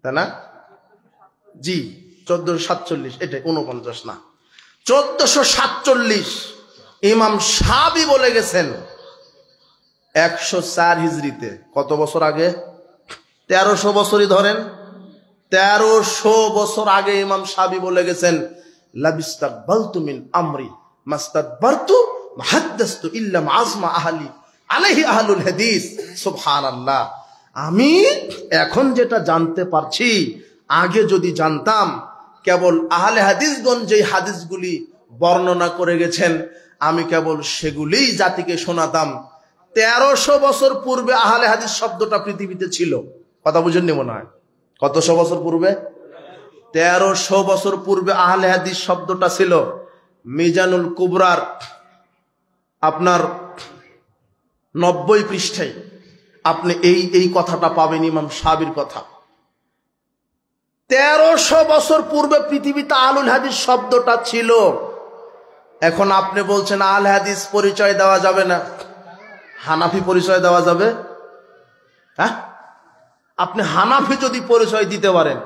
তাই না? জি 1447, এটাই 49 না, 1447 ইমাম শাবি বলে গেছেন 104 হিজরিতে। কত বছর আগে? 1300 বছরই ধরেন, 1300 বছর আগে ইমাম শাবি বলে গেছেন লাবিস্তাকবালতু মিন আমরি মাস্তাদবারতু মুহাদ্দাসতু ইল্লা আজমা আহলি আলাইহি আহলুল হাদিস। সুবহানাল্লাহ। আমি এখন যেটা জানতে পারছি, আগে যদি জানতাম, কেবল আহলে হাদিসগণ যেই হাদিসগুলি বর্ণনা করে গেছেন আমি কেবল সেগুলিই জাতিকে শোনাতাম। 1300 বছর পূর্বে আহলে হাদিস শব্দটা পৃথিবীতে ছিল। কথা বুঝেননি মনে হয়? কতশো বছর পূর্বে? 1300 বছর পূর্বে আহলে হাদিস শব্দটা ছিল। মিজানুল কুবরার আপনার 90 পৃষ্ঠায় আপনি এই কথাটা পাবেন, ইমাম শাবির কথা। 1300 বছর পূর্বে পৃথিবীতে আহলুল হাদিস শব্দটা ছিল। এখন আপনি বলছেন আহলে হাদিস পরিচয় দেওয়া যাবে না, হানাফি পরিচয় দেওয়া যাবে? হ্যাঁ, আপনি হানাফি যদি পরিচয় দিতে পারেন,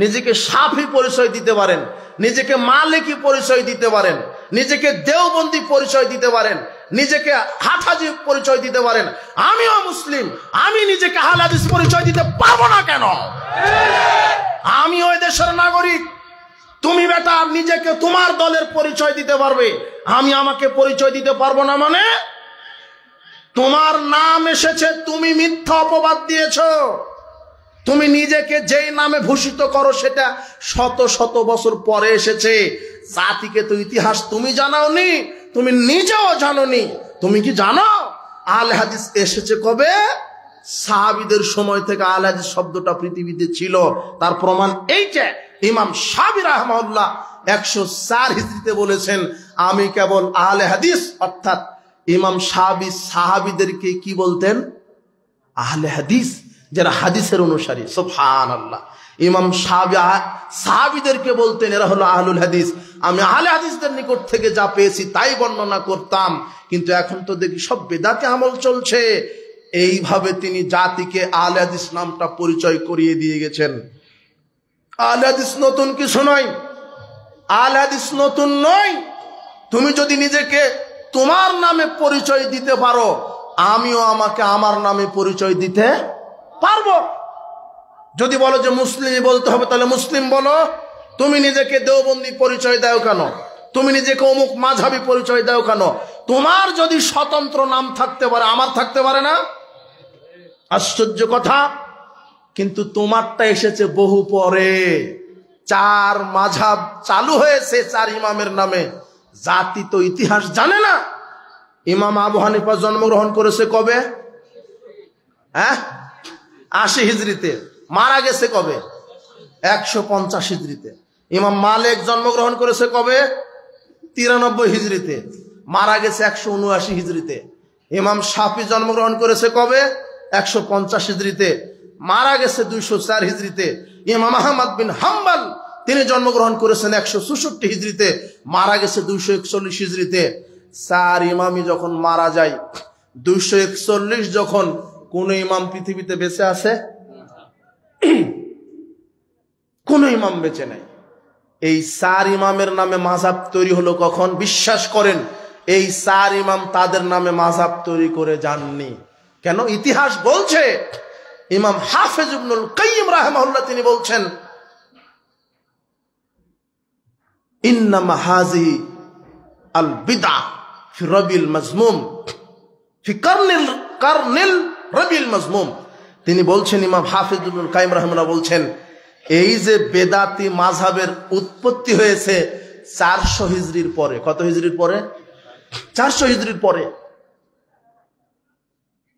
নিজেকে শাফি পরিচয় দিতে পারেন, নিজেকে মালিকি পরিচয় দিতে পারেন, নিজেকে দেওবন্দি পরিচয় দিতে পারেন, নিজেকে হাফাজি পরিচয় দিতে পারেন, আমিও মুসলিম, আমি নিজেকে আহলে হাদিস পরিচয় দিতে পারবো না কেন? আমি ওই দেশের নাগরিক। তুমি বেটা নিজেকে তোমার দলের পরিচয় দিতে পারবে, আমি আমাকে পরিচয় দিতে পারবো না? মানে তোমার নাম এসেছে, তুমি মিথ্যা অপবাদ দিয়েছো। তুমি নিজেকে যেই নামে ভূষিত করো সেটা শত শত বছর পরে এসেছে। জাতিকে তো ইতিহাস তুমি জানাওনি, তুমি নিজেও জানোনি। তুমি কি জানো আহলে হাদিস এসেছে কবে? সাহাবীদের সময় থেকে আহলে হাদিস শব্দটা পৃথিবীতে ছিল। তার প্রমাণ এইটা, ইমাম শাফি রাহমাহুল্লাহ 104 হিজরিতে বলেছেন আমি কেবল আহলে হাদিস, অর্থাৎ ইমাম শাফি সাহাবীদেরকে কি বলতেন? আহলে হাদিস, যারা হাদিসের অনুসারী। সুবহানাল্লাহ। ইমাম শাফি সাহাবীদেরকে বলতেন এরা হলো আহলুল হাদিস। আমি আহলে হাদিসদের নিকট থেকে যা পেয়েছি তাই বর্ণনা করতাম, কিন্তু এখন তো দেখি সব বেদাতে আমল চলছে। এইভাবে তিনি জাতিকে আহলে হাদিস নামটা পরিচয় করিয়ে দিয়ে গেছেন। আহলে হাদিস নতুন কিছু নয়, আহলে হাদিস নতুন নয়। তুমি যদি নিজেকে তোমার নামে পরিচয় দিতে পারো, আমিও আমাকে আমার নামে পরিচয় দিতে পারবো। যদি বলো যে মুসলিমই বলতে হবে, তাহলে মুসলিম বলো। তুমি নিজেকে দেওবন্দি পরিচয় দাও কেন? তুমি নিজেকে অমুক মাযহাবী পরিচয় দাও কেন? তোমার যদি স্বতন্ত্র নাম থাকতে পারে, আমার থাকতে পারে না? আশ্চর্য কথা। কিন্তু তোমারটা এসেছে বহু পরে। 4 মাযহাব চালু হয়েছে 4 ইমামের নামে। জাতি তো ইতিহাস জানে না। ইমাম আবু হানিফা জন্মগ্রহণ করেছে কবে? 80 হিজরিতে। মারা গেছে কবে? 150 হিজরিতে। ইমাম মালিক জন্মগ্রহণ করেছে কবে? 93 হিজরিতে। মারা গেছে 179 হিজরিতে। ইমাম শাফি জন্মগ্রহণ করেছে কবে? 150 হিজরিতে। মারা গেছে 204 হিজরিতে। ইমাম আহমদ বিন হাম্বল তিনি জন্মগ্রহণ করেছেন 164 হিজরিতে, মারা গেছে 241 হিজরিতে। 4 ইমামই যখন মারা যায়, 241 যখন, কোন ইমাম পৃথিবীতে বেঁচে আছে? কোন ইমাম বেঁচে নাই। এই 4 ইমামের নামে মাযহাব তৈরি হলো কখন? বিশ্বাস করেন এই 4 ইমাম তাদের নামে মাযহাব তৈরি করে যাননি। কেন? ইতিহাস বলছে। ইমাম হাফেজ ইবনুল কাইয়িম রাহিমাহুল্লাহ তিনি বলছেন ইন্নামা হাযিহি আল বিদআ ফি রাবিল মাজমুম ফি কারনিল রাবিল মাজমুম। তিনি বলছেন, ইমাম হাফেজ ইবনুল কাইয়িম রাহিমাহুল্লাহ বলছেন, এই যে বেদাতি মাযহাবের উৎপত্তি হয়েছে 400 হিজরির পরে। কত হিজরির পরে? 400 হিজরির পরে।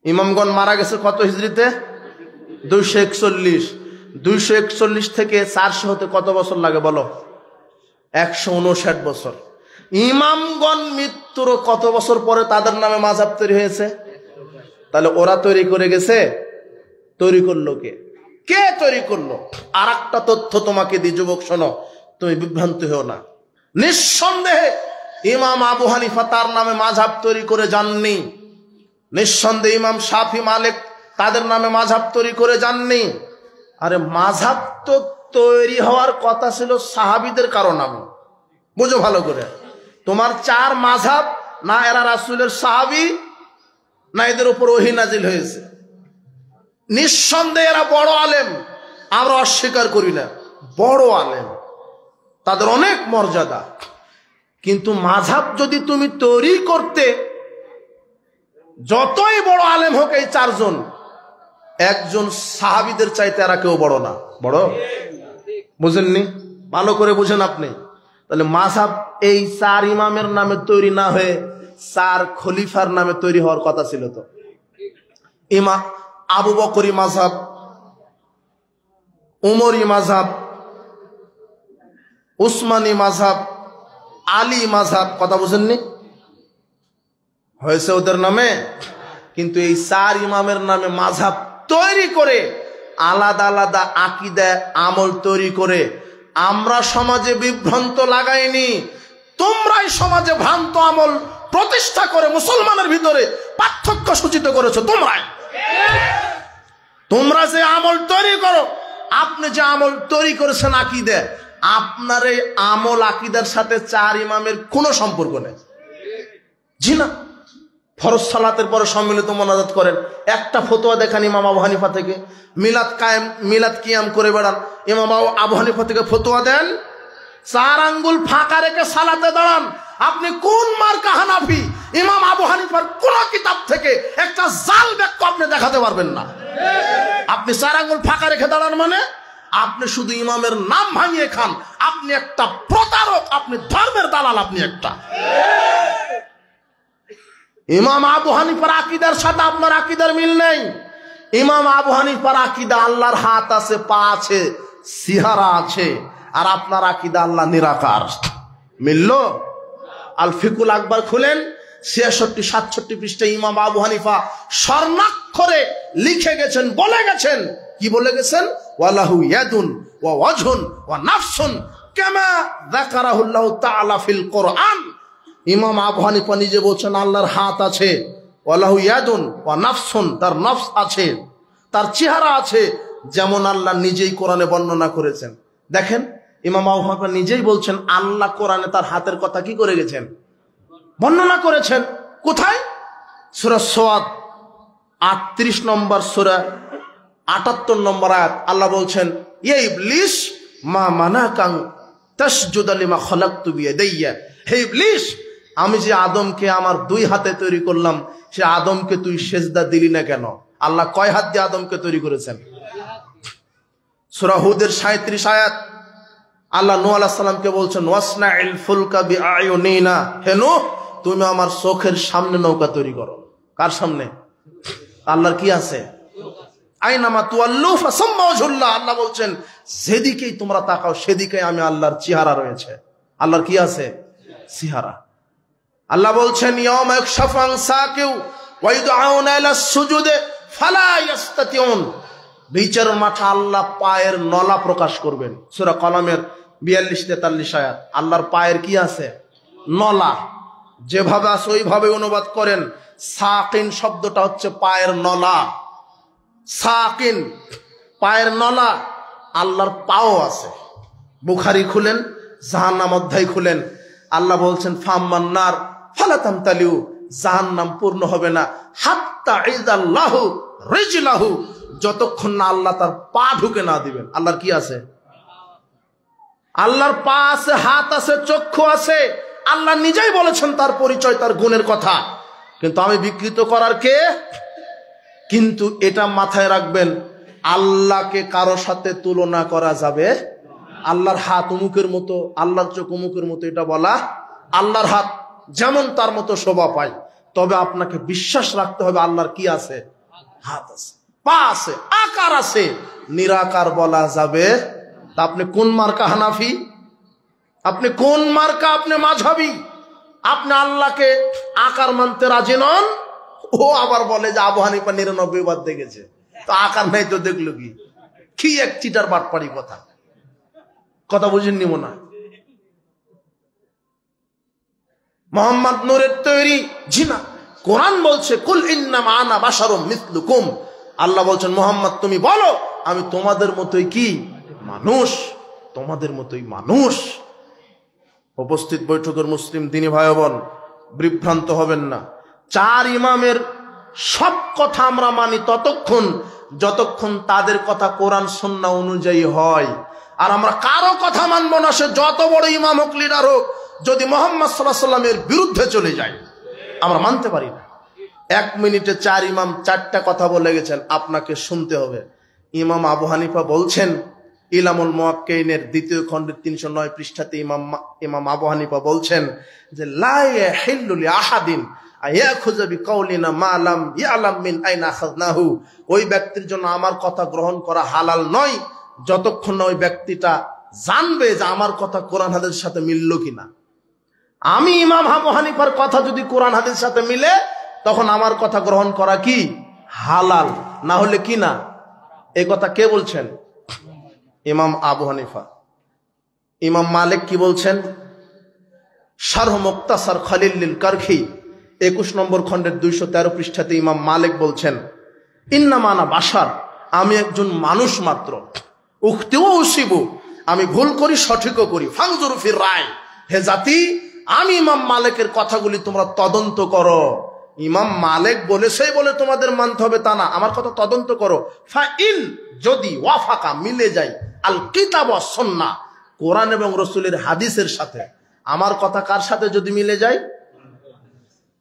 ইমামগণ মারা গেছে কত হিজরিতে? 241। 241 থেকে 400 হতে কত বছর লাগে বলো? 159 বছর। ইমামগণ মৃত্যুর কত বছর পরে তাদের নামে মাযহাব তৈরি হয়েছে? তাহলে ওরা তৈরি করে গেছে? তৈরি করলো কে? কে তৈরি করলো? আর একটা তথ্য তোমাকে দি যুবক, শোনো, তুমি বিভ্রান্ত হও না। নিঃসন্দেহে ইমাম আবু হানিফা তার নামে মাযহাব তৈরি করে যাননি। নিঃসন্দেহে ইমাম শাফি মালিক তাদের নামে মাযহাব তৈরি করে যাননি। আরে মাযহাব তো তৈরি হওয়ার কথা ছিল সাহাবীদের কারণ। আমি বুঝো ভালো করে, তোমার চার মাযহাব, না এরা রাসূলের সাহাবী, না এদের উপর ওহী নাজিল হয়েছে। নিঃসন্দেহে এরা বড় আলেম, আমরা অস্বীকার করি না, বড় আলেম, তাদের অনেক মর্যাদা। কিন্তু মাযহাব যদি তুমি তৈরি করতে, যতই বড় আলেম হোক এই চারজন, একজন সাহাবীদের চাইতে এরা কেউ বড় না। বড় বুঝেননি? ভালো করে বুঝেন আপনি। তাহলে মাযহাব এই চার ইমামের নামে তৈরি না হয়ে চার খলিফার নামে তৈরি হওয়ার কথা ছিল। তো ইমাম আবু বকরি মাযহাব, উমরি মাযহাব, উসমানী মাযহাব, আলী মাযহাব, কথা বুঝেননি? হয়েছে ওদের নামে। কিন্তু এই চার ইমামের নামে মাযহাব তৈরি করে, আলাদা আলাদা আকীদা আমল তৈরি করে আমরা সমাজে বিভ্রান্ত লাগাইনি, তোমরাই সমাজে ভ্রান্ত আমল প্রতিষ্ঠা করে মুসলমানের ভিতরে পার্থক্য সূচিত করেছো। তোমরা যে আমল তৈরি করো, আপনি যে আমল তৈরি করেছেন আকীদা, আপনার এই আমল আকীদার সাথে চার ইমামের কোনো সম্পর্ক নেই। জি না। ফরজ সালাতের পরে সম্মিলিত মোনাজাত করেন, একটা ফতোয়া দেখান ইমাম আবু হানিফা থেকে। মিলাদ কিয়াম করে বেড়ান, ইমাম আবু হানিফা থেকে ফতোয়া দেন। চার আঙ্গুল ফাঁকা রেখে সালাতে দাঁড়ান। আপনি কোন মার্কা হানাফি? ইমাম আবু হানিফার কোন কিতাব থেকে একটা জাল বাক্য আপনি দেখাতে পারবেন না। আপনি চার আঙ্গুল ফাঁকা রেখে দাঁড়ান মানে আপনি শুধু ইমামের নাম ভাঙিয়ে খান। আপনি একটা প্রতারক, আপনি ধর্মের দালাল, আপনি একটা। ইমাম আবু হানিফার আকীদার সাথে আপনার আকীদার মিল নেই। ইমাম আবু হানিফার আকীদা আল্লাহর হাত আছে, পা আছে, সিহারা আছে, আর আপনার আকীদা আল্লাহ নিরাকার। মিলল? আল ফিকুল আকবর খুলেন, 66-67 পৃষ্ঠায় ইমাম আবু হানিফা স্বর্ণাক্ষরে লিখে গেছেন, বলে গেছেন। কি বলে গেছেন? ওয়ালাহু ইয়াদুন ওয়া ওয়াজহুন ওয়া নাফসুন কামা যাকারাহুল্লাহু তাআলা ফিল কোরআন। ইমাম আবু হানিফা নিজে বলছেন আল্লাহর হাত আছে, ওয়ালাহু ইয়াদুন ওয়া নাফসুন, তার নফস আছে, তার চেহারা আছে, যেমন আল্লাহ নিজেই কোরআনে বর্ণনা করেছেন। দেখেন, ইমাম আবু হানিফা নিজেই বলছেন আল্লাহ কোরআনে তার হাতের কথা কি করে গেছেন? বর্ণনা করেছেন। কোথায়? সূরা সাদ 38 নম্বর সূরা 78 নম্বর আয়াত। আল্লাহ বলছেন, ইয়া ইবলিস মা মানাকাং তাসজুদা লিমা খালাকতু বিয়াদাইয়া। হে ইবলিস, আমি যে আদমকে আমার দুই হাতে তৈরি করলাম, সে আদমকে তুই সেজদা দিলি না কেন? আল্লাহ কয় হাত দিয়ে আদমকে তৈরি করেছেন? সূরা হুদের 37 আয়াত। আল্লাহ নূহ আলাইহিস সালামকে বলছেন, ওয়াসনাইল ফুলকা বিআয়ুনিনা, হে নূহ, তুমি আমার চোখের সামনে নৌকা তৈরি করো। কার সামনে? আল্লাহর কি আছে? আইনামা তুয়াল্লু ফাসাম্মা ওয়াজহুল্লাহ। আল্লাহ বলছেন যেদিকেই তোমরা তাকাও সেদিকেই আমি আল্লাহর চেহারা রয়েছে। আল্লাহর কি আছে? চেহারা। আল্লাহ বলছেন ইয়াউমা ইয়াকশাফু আন সাকিউ ওয়া ইউদআউনা ইলা সুজুদে ফালা ইস্তাতিউন। বিচারের মাঠে আল্লাহ পায়ের নলা প্রকাশ করবেন। সূরা কলমের 42-43 আয়াত। আল্লাহর পায়ের কি আছে? নলা। যেভাবে আছে ওইভাবে অনুবাদ করেন। সাকিন শব্দটা হচ্ছে পায়ের নলা। সাকিন, পায়ের নলা। আল্লাহর পাও আছে। বুখারী খুলেন, জাহান্নাম অধ্যায় খুলেন, আল্লাহ বলছেন ফাম্মান নার ফালা তামতালিউ, জাহান্নাম পূর্ণ হবে না হাত্তা ইযাল্লাহু রিজলাহু, যতক্ষণ না আল্লাহ তার পা ঢুকে না দিবেন। আল্লাহর কি আছে? আল্লাহর পা আছে, হাত আছে, চক্ষু আছে। আল্লাহ নিজেই বলেছেন তার পরিচয়, তার গুণের কথা। কিন্তু আমি বিকৃত করার কে? কিন্তু এটা মাথায় রাখবেন, আল্লাহকে কারো সাথে তুলনা করা যাবে। আল্লাহর হাত অমুকের মতো, আল্লাহর চোখ অমুকের মতো, এটা বলা। আল্লাহর হাত যেমন তার মতো শোভা পায়, তবে আপনাকে বিশ্বাস রাখতে হবে আল্লাহর কি আছে? হাত আছে, পা আছে, আকার আছে। নিরাকার বলা যাবে? তা আপনি কোন মার্কা হানাফি? আপনি কোন মার্কা? আপনি মাযহাবী। আপনি আল্লাহকে আকার মানতে রাজি নন। ও আবার বলে যে আবু হানিফা 99 বার দেখেছে, তো আকার নাই তো দেখলো কি? কি এক চিটার বাটপাড়ি কথা। কথা বুঝেননি মনে হয়? মোহাম্মদ নূরের তৈরি? জি না। কোরআন বলছে কুল ইন্নামা আনা বাশারুম মিসলুকুম। আল্লাহ বলছেন মোহাম্মদ তুমি বলো আমি তোমাদের মতোই কি মানুষ, তোমাদের মতোই মানুষ। উপস্থিত বৈঠকের মুসলিম দিনী ভাই বোন, বিভ্রান্ত হবেন না। 4 ইমামের সব কথা আমরা মানি ততক্ষণ যতক্ষণ তাদের কথা কোরআন সুন্নাহ অনুযায়ী হয়। আর আমরা কারো কথা মানবো না, সে যত বড় ইমাম হোক, লিডার হোক, যদি মুহাম্মদ সাল্লাল্লাহু আলাইহি ওয়াসাল্লামের বিরুদ্ধে চলে যায় আমরা মানতে পারি না। 1 মিনিটে 4 ইমাম 4টা কথা বলে গেছেন, আপনাকে শুনতে হবে। ইমাম আবু হানিফা বলছেন, ইলামুল মুওয়াক্কিনের 2য় খণ্ডের 309 পৃষ্ঠাতে ইমাম আবু হানিফা বলছেন যে লা ইয়াহিল্লু লি আহাদিন আয়াখুযা বিকাউলিনা মা লাম ইয়ালাম মিন আইনা আখাযনাহু। ওই ব্যক্তির জন্য আমার কথা গ্রহণ করা হালাল নয় যতক্ষণ না ওই ব্যক্তিটা জানবে যে আমার কথা কোরআন হাদিসের সাথে মিলল কিনা। আমি ইমাম আবু হানিফার কথা যদি কোরআন হাদিসের সাথে মিলে তখন আমার কথা গ্রহণ করা কি হালাল, না হলে কি না। এই কথা কে বলছেন? ইমাম আবু হানিফা। ইমাম মালিক কি বলছেন? শারহ মুক্তাসার খলিল কারখি 21 নম্বর খণ্ডের 213 পৃষ্ঠাতে ইমাম মালিক বলছেন, ইন্নামা আনা বাশার, আমি একজন মানুষ মাত্র, উখতিও উসিবু, আমি ভুল করি সঠিকও করি, ফানজুরু ফির রায়, হে জাতি আমি ইমাম মালিকের কথাগুলি তোমরা তদন্ত করো। ইমাম মালিক বলেছেই বলে তোমাদের মানতে হবে তা না, আমার কথা তদন্ত করো। ফাইন, যদি ওয়াফাকা, মিলে যায়, আল কিতাব ওয়াস সুন্নাহ, কোরআন এবং রাসূলের হাদিসের সাথে, আমার কথা কার সাথে যদি মিলে যায়,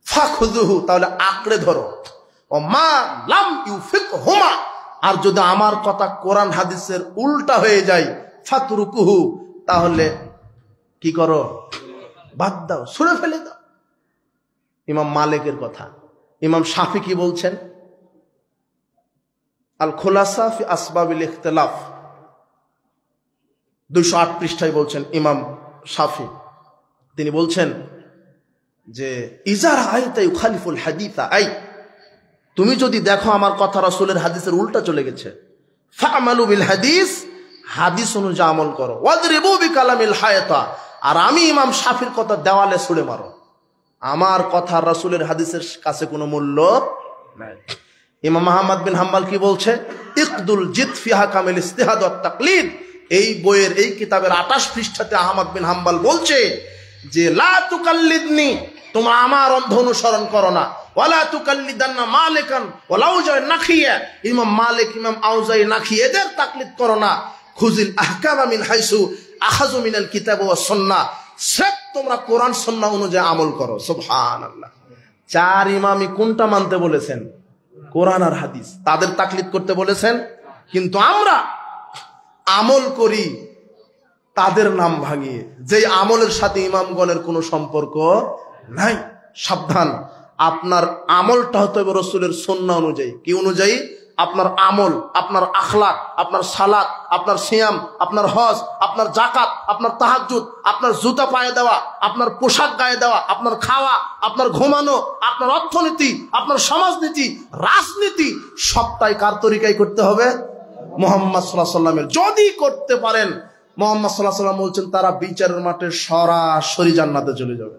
ফাখুযুহু, তাহলে আঁকড়ে ধরো। ও মা লাম ইউফিকহুমা, আর যদি আমার কথা কোরআন হাদিসের উল্টা হয়ে যায়, ফাতরুকুহু, তাহলে কি করো, বাদ দাও, ছুঁড়ে ফেলে দাও। ইমাম মালিকের কথা। ইমাম শাফি কি বলছেন? আল খুলাসা ফি আসবাবিল ইখতিলাফ 208 পৃষ্ঠায় বলছেন ইমাম শাফি, তিনি বলছেন যে ইজার আয়াতা ইউখালিফুল হাদিসা, আই তুমি যদি দেখো আমার কথা রাসূলের হাদিসের উল্টা চলে গেছে, ফা'মালু বিল হাদিস, হাদিস অনুযায়ী আমল করো, ওয়াদরিবু বিকালামিল হায়াতা, আর আমি ইমাম শাফির কথা দেওয়ালে ছুঁড়ে মারো। আমার কথা রাসূলের হাদিসের কাছে কোনো মূল্য নাই। ইমাম আহমদ বিন হাম্বল কি বলছে? ইকদুল জিদ ফি হাকামিল ইজতিহাদ ওয়াত তাকলিদ, এই বইয়ের এই কিতাবের 28 পৃষ্ঠাতে আহমদ বিন হাম্বল বলছে যে লা তুকাল্লিদনি, তোমরা আমার অন্ধ অনুসরণ করো না, ওয়ালা তুকাল্লিদান্না মালিকান ওয়া আউজাই নাখিয়া, ইমাম মালিক, ইমাম আউজাই, নাখি, এদের তাকলিদ করো না। খুজিল আহকামা মিন হাইসু আখাযু মিনাল কিতাব ওয়াস সুন্নাহ, সব তোমরা কোরআন সুন্নাহ অনুযায়ী আমল করো। সুবহানাল্লাহ। 4 ইমামই কোনটা মানতে বলেছেন? কোরআন আর হাদিস। তাদের তাকলিদ করতে বলেছেন, কিন্তু আমরা আমল করি তাদের নাম ভাঙিয়ে, যেই আমলের সাথে ইমামগণের কোনো সম্পর্ক নাই। সাবধান, আপনার আমলটা হতে হবে রাসূলের সুন্নাহ অনুযায়ী। কি অনুযায়ী? আপনার আমল, আপনার আখলাক, আপনার সালাত, আপনার সিয়াম, আপনার হজ, আপনার জাকাত, আপনার তাহাজ্জুদ, আপনার জুতা পায়ে দেওয়া, আপনার পোশাক গায়ে দেওয়া, আপনার খাওয়া, আপনার ঘুমানো, আপনার অর্থনীতি, আপনার সমাজনীতি, রাজনীতি, সবটাই কার তরিকায় করতে হবে? মুহাম্মদ সাল্লাল্লাহু আলাইহি ওয়াসাল্লামের। যদি করতে পারেন, মুহাম্মদ সাল্লাল্লাহু আলাইহি ওয়াসাল্লাম বলছেন তারা বিচারের মাঠে সরাসরি জান্নাতে চলে যাবে।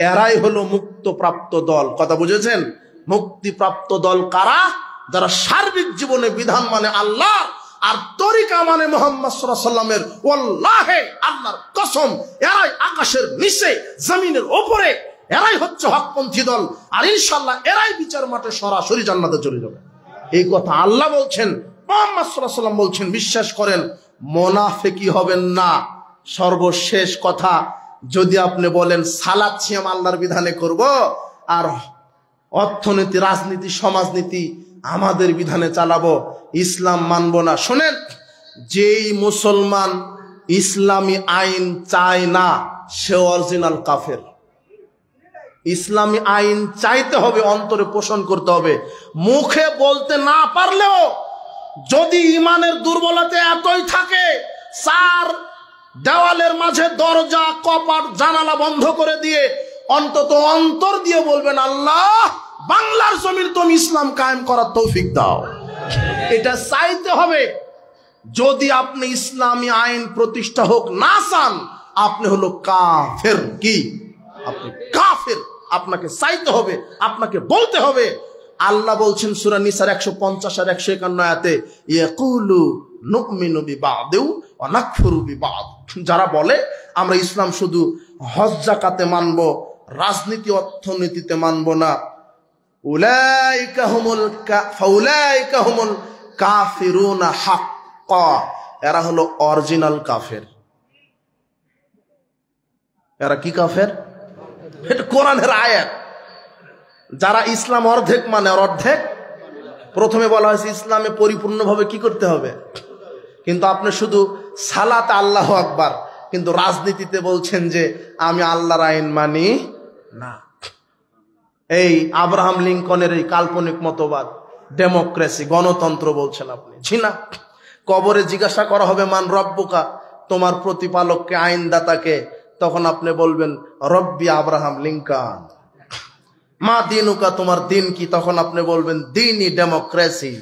এরাই হলো মুক্তপ্রাপ্ত দল। কথা বুঝেছেন? মুক্তিপ্রাপ্ত দল কারা? যারা সার্বিক জীবনে বিধান মানে আল্লাহ আর তরিকা মানে মুহাম্মদ সাল্লাল্লাহু আলাইহি ওয়াসাল্লামের। ওয়াল্লাহি, আল্লাহর কসম, এরাই আকাশের নিচে জমিনের উপরে, এরাই হচ্ছে হকপন্থী দল। আর ইনশাআল্লাহ এরাই বিচার মাঠে সরাসরি জান্নাতে চলে যাবে। এই কথা আল্লাহ বলছেন, মুহাম্মদ সাল্লাল্লাহু আলাইহি ওয়াসাল্লাম বলছেন। বিশ্বাস করেন, মুনাফিকি হবেন না। সর্বশেষ কথা, যদি আপনি বলেন সালাত সিয়াম আল্লাহর বিধানে করব, আর অর্থনীতি, রাজনীতি, সমাজনীতি আমাদের বিধানে চালাবো, ইসলাম মানব না। শোনেন, যেই মুসলমান ইসলামী আইন চায় না সে অরিজিনাল কাফের। ইসলামী আইন চাইতে হবে, অন্তরে পোষণ করতে হবে। মুখে বলতে না পারলেও যদি ইমানের দুর্বলতা এতই থাকে, 4 দেওয়ালের মাঝে দরজা, কপাট, জানালা বন্ধ করে দিয়ে অন্তত অন্তর দিয়ে বলবেন, আল্লাহ বাংলার জমিন তুমি ইসলাম কায়েম করার তৌফিক দাও। এটা চাইতে হবে। যদি আপনি ইসলামী আইন প্রতিষ্ঠা হোক না চান, আপনি হলো কাফের। কি? আপনি কাফের। আপনাকে চাইতে হবে, আপনাকে বলতে হবে। আল্লাহ বলছেন সূরা নিসার 150 আর 151 আয়াতে, ইয়াকুলু নুমিনু বিবাদিউ ওয়া নাকফুরু বিবাদ। যারা বলে আমরা ইসলাম শুধু হজ যাকাতে মানব, রাজনীতি অর্থনীতিতে মানব না, উলাইকা হুমুল কাফিরুনা হাক্কা, এরা হলো অরিজিনাল কাফের। এরা কি কাফের? এটা কোরআনের আয়াত। যারা ইসলাম অর্ধেক মানে অর্ধেক, প্রথমে বলা হয়েছে ইসলামে পরিপূর্ণভাবে কি করতে হবে, কিন্তু আপনি শুধু সালাত আল্লাহু আকবার, কিন্তু রাজনীতিতে বলছেন যে আমি আল্লাহর আইন মানি না। এই আব্রাহাম লিঙ্কনের এই কাল্পনিক মতবাদ, ডেমোক্রেসি, গণতন্ত্র বলছেন আপনি। জি না। কবরে জিজ্ঞাসা করা হবে মান রব্বুকা, তোমার প্রতিপালককে, আইনদাতাকে, তখন আপনি বলবেন রব্বি আব্রাহাম লিঙ্কন। মা দিনুকা, তোমার দিন কি, তখন আপনি বলবেন দিনই ডেমোক্রেসি।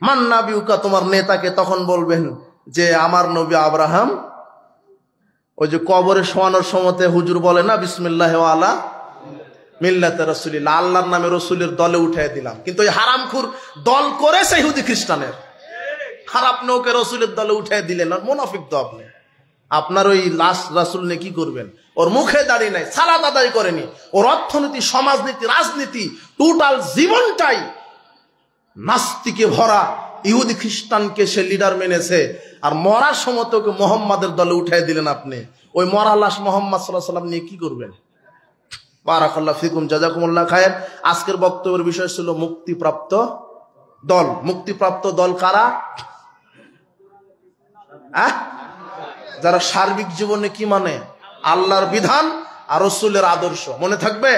মান নাবিউকা, তোমার নেতাকে, তখন বলবেন যে আমার নবী আব্রাহাম। ওই যে কবরে শোয়ানোর সময়তে হুজুর বলে না বিসমিল্লাহ আলা মিল্লাতে রাসূলিল্লাহ, আল্লাহর নামে রসুলের দলে উঠাই দিলাম, কিন্তু ওই হারামখুর দল করেছে ইহুদি খ্রিস্টানের, আর আপনি ওকে রসুলের দলে উঠাই দিলেন। আর মুনাফিক তো আপনি। আপনার ওই লাশ রাসূল নিয়ে কি করবেন? ওর মুখে দাঁড়িয়ে নাই, সালাত আদায় করেনি, ওর অর্থনীতি, সমাজনীতি, রাজনীতি, টোটাল জীবনটাই নাস্তিকে ভরা। ইহুদি খ্রিস্টানকে সে লিডার মেনেছে, আর মরার সময় তো ওকে মোহাম্মদের দলে উঠাই দিলেন আপনি। ওই মরা লাশ মোহাম্মদ সাল্লাল্লাহু আলাইহি ওয়াসাল্লাম নিয়ে কি করবেন? বারাকাল্লাহু ফিকুম, জাযাকুমুল্লাহ খায়ের। আজকের বক্তব্যের বিষয় ছিল মুক্তিপ্রাপ্ত দল। মুক্তিপ্রাপ্ত দল কারা? যারা সার্বিক জীবনে কি মানে? আল্লাহর বিধান আর রাসূলের আদর্শ। মনে থাকবে?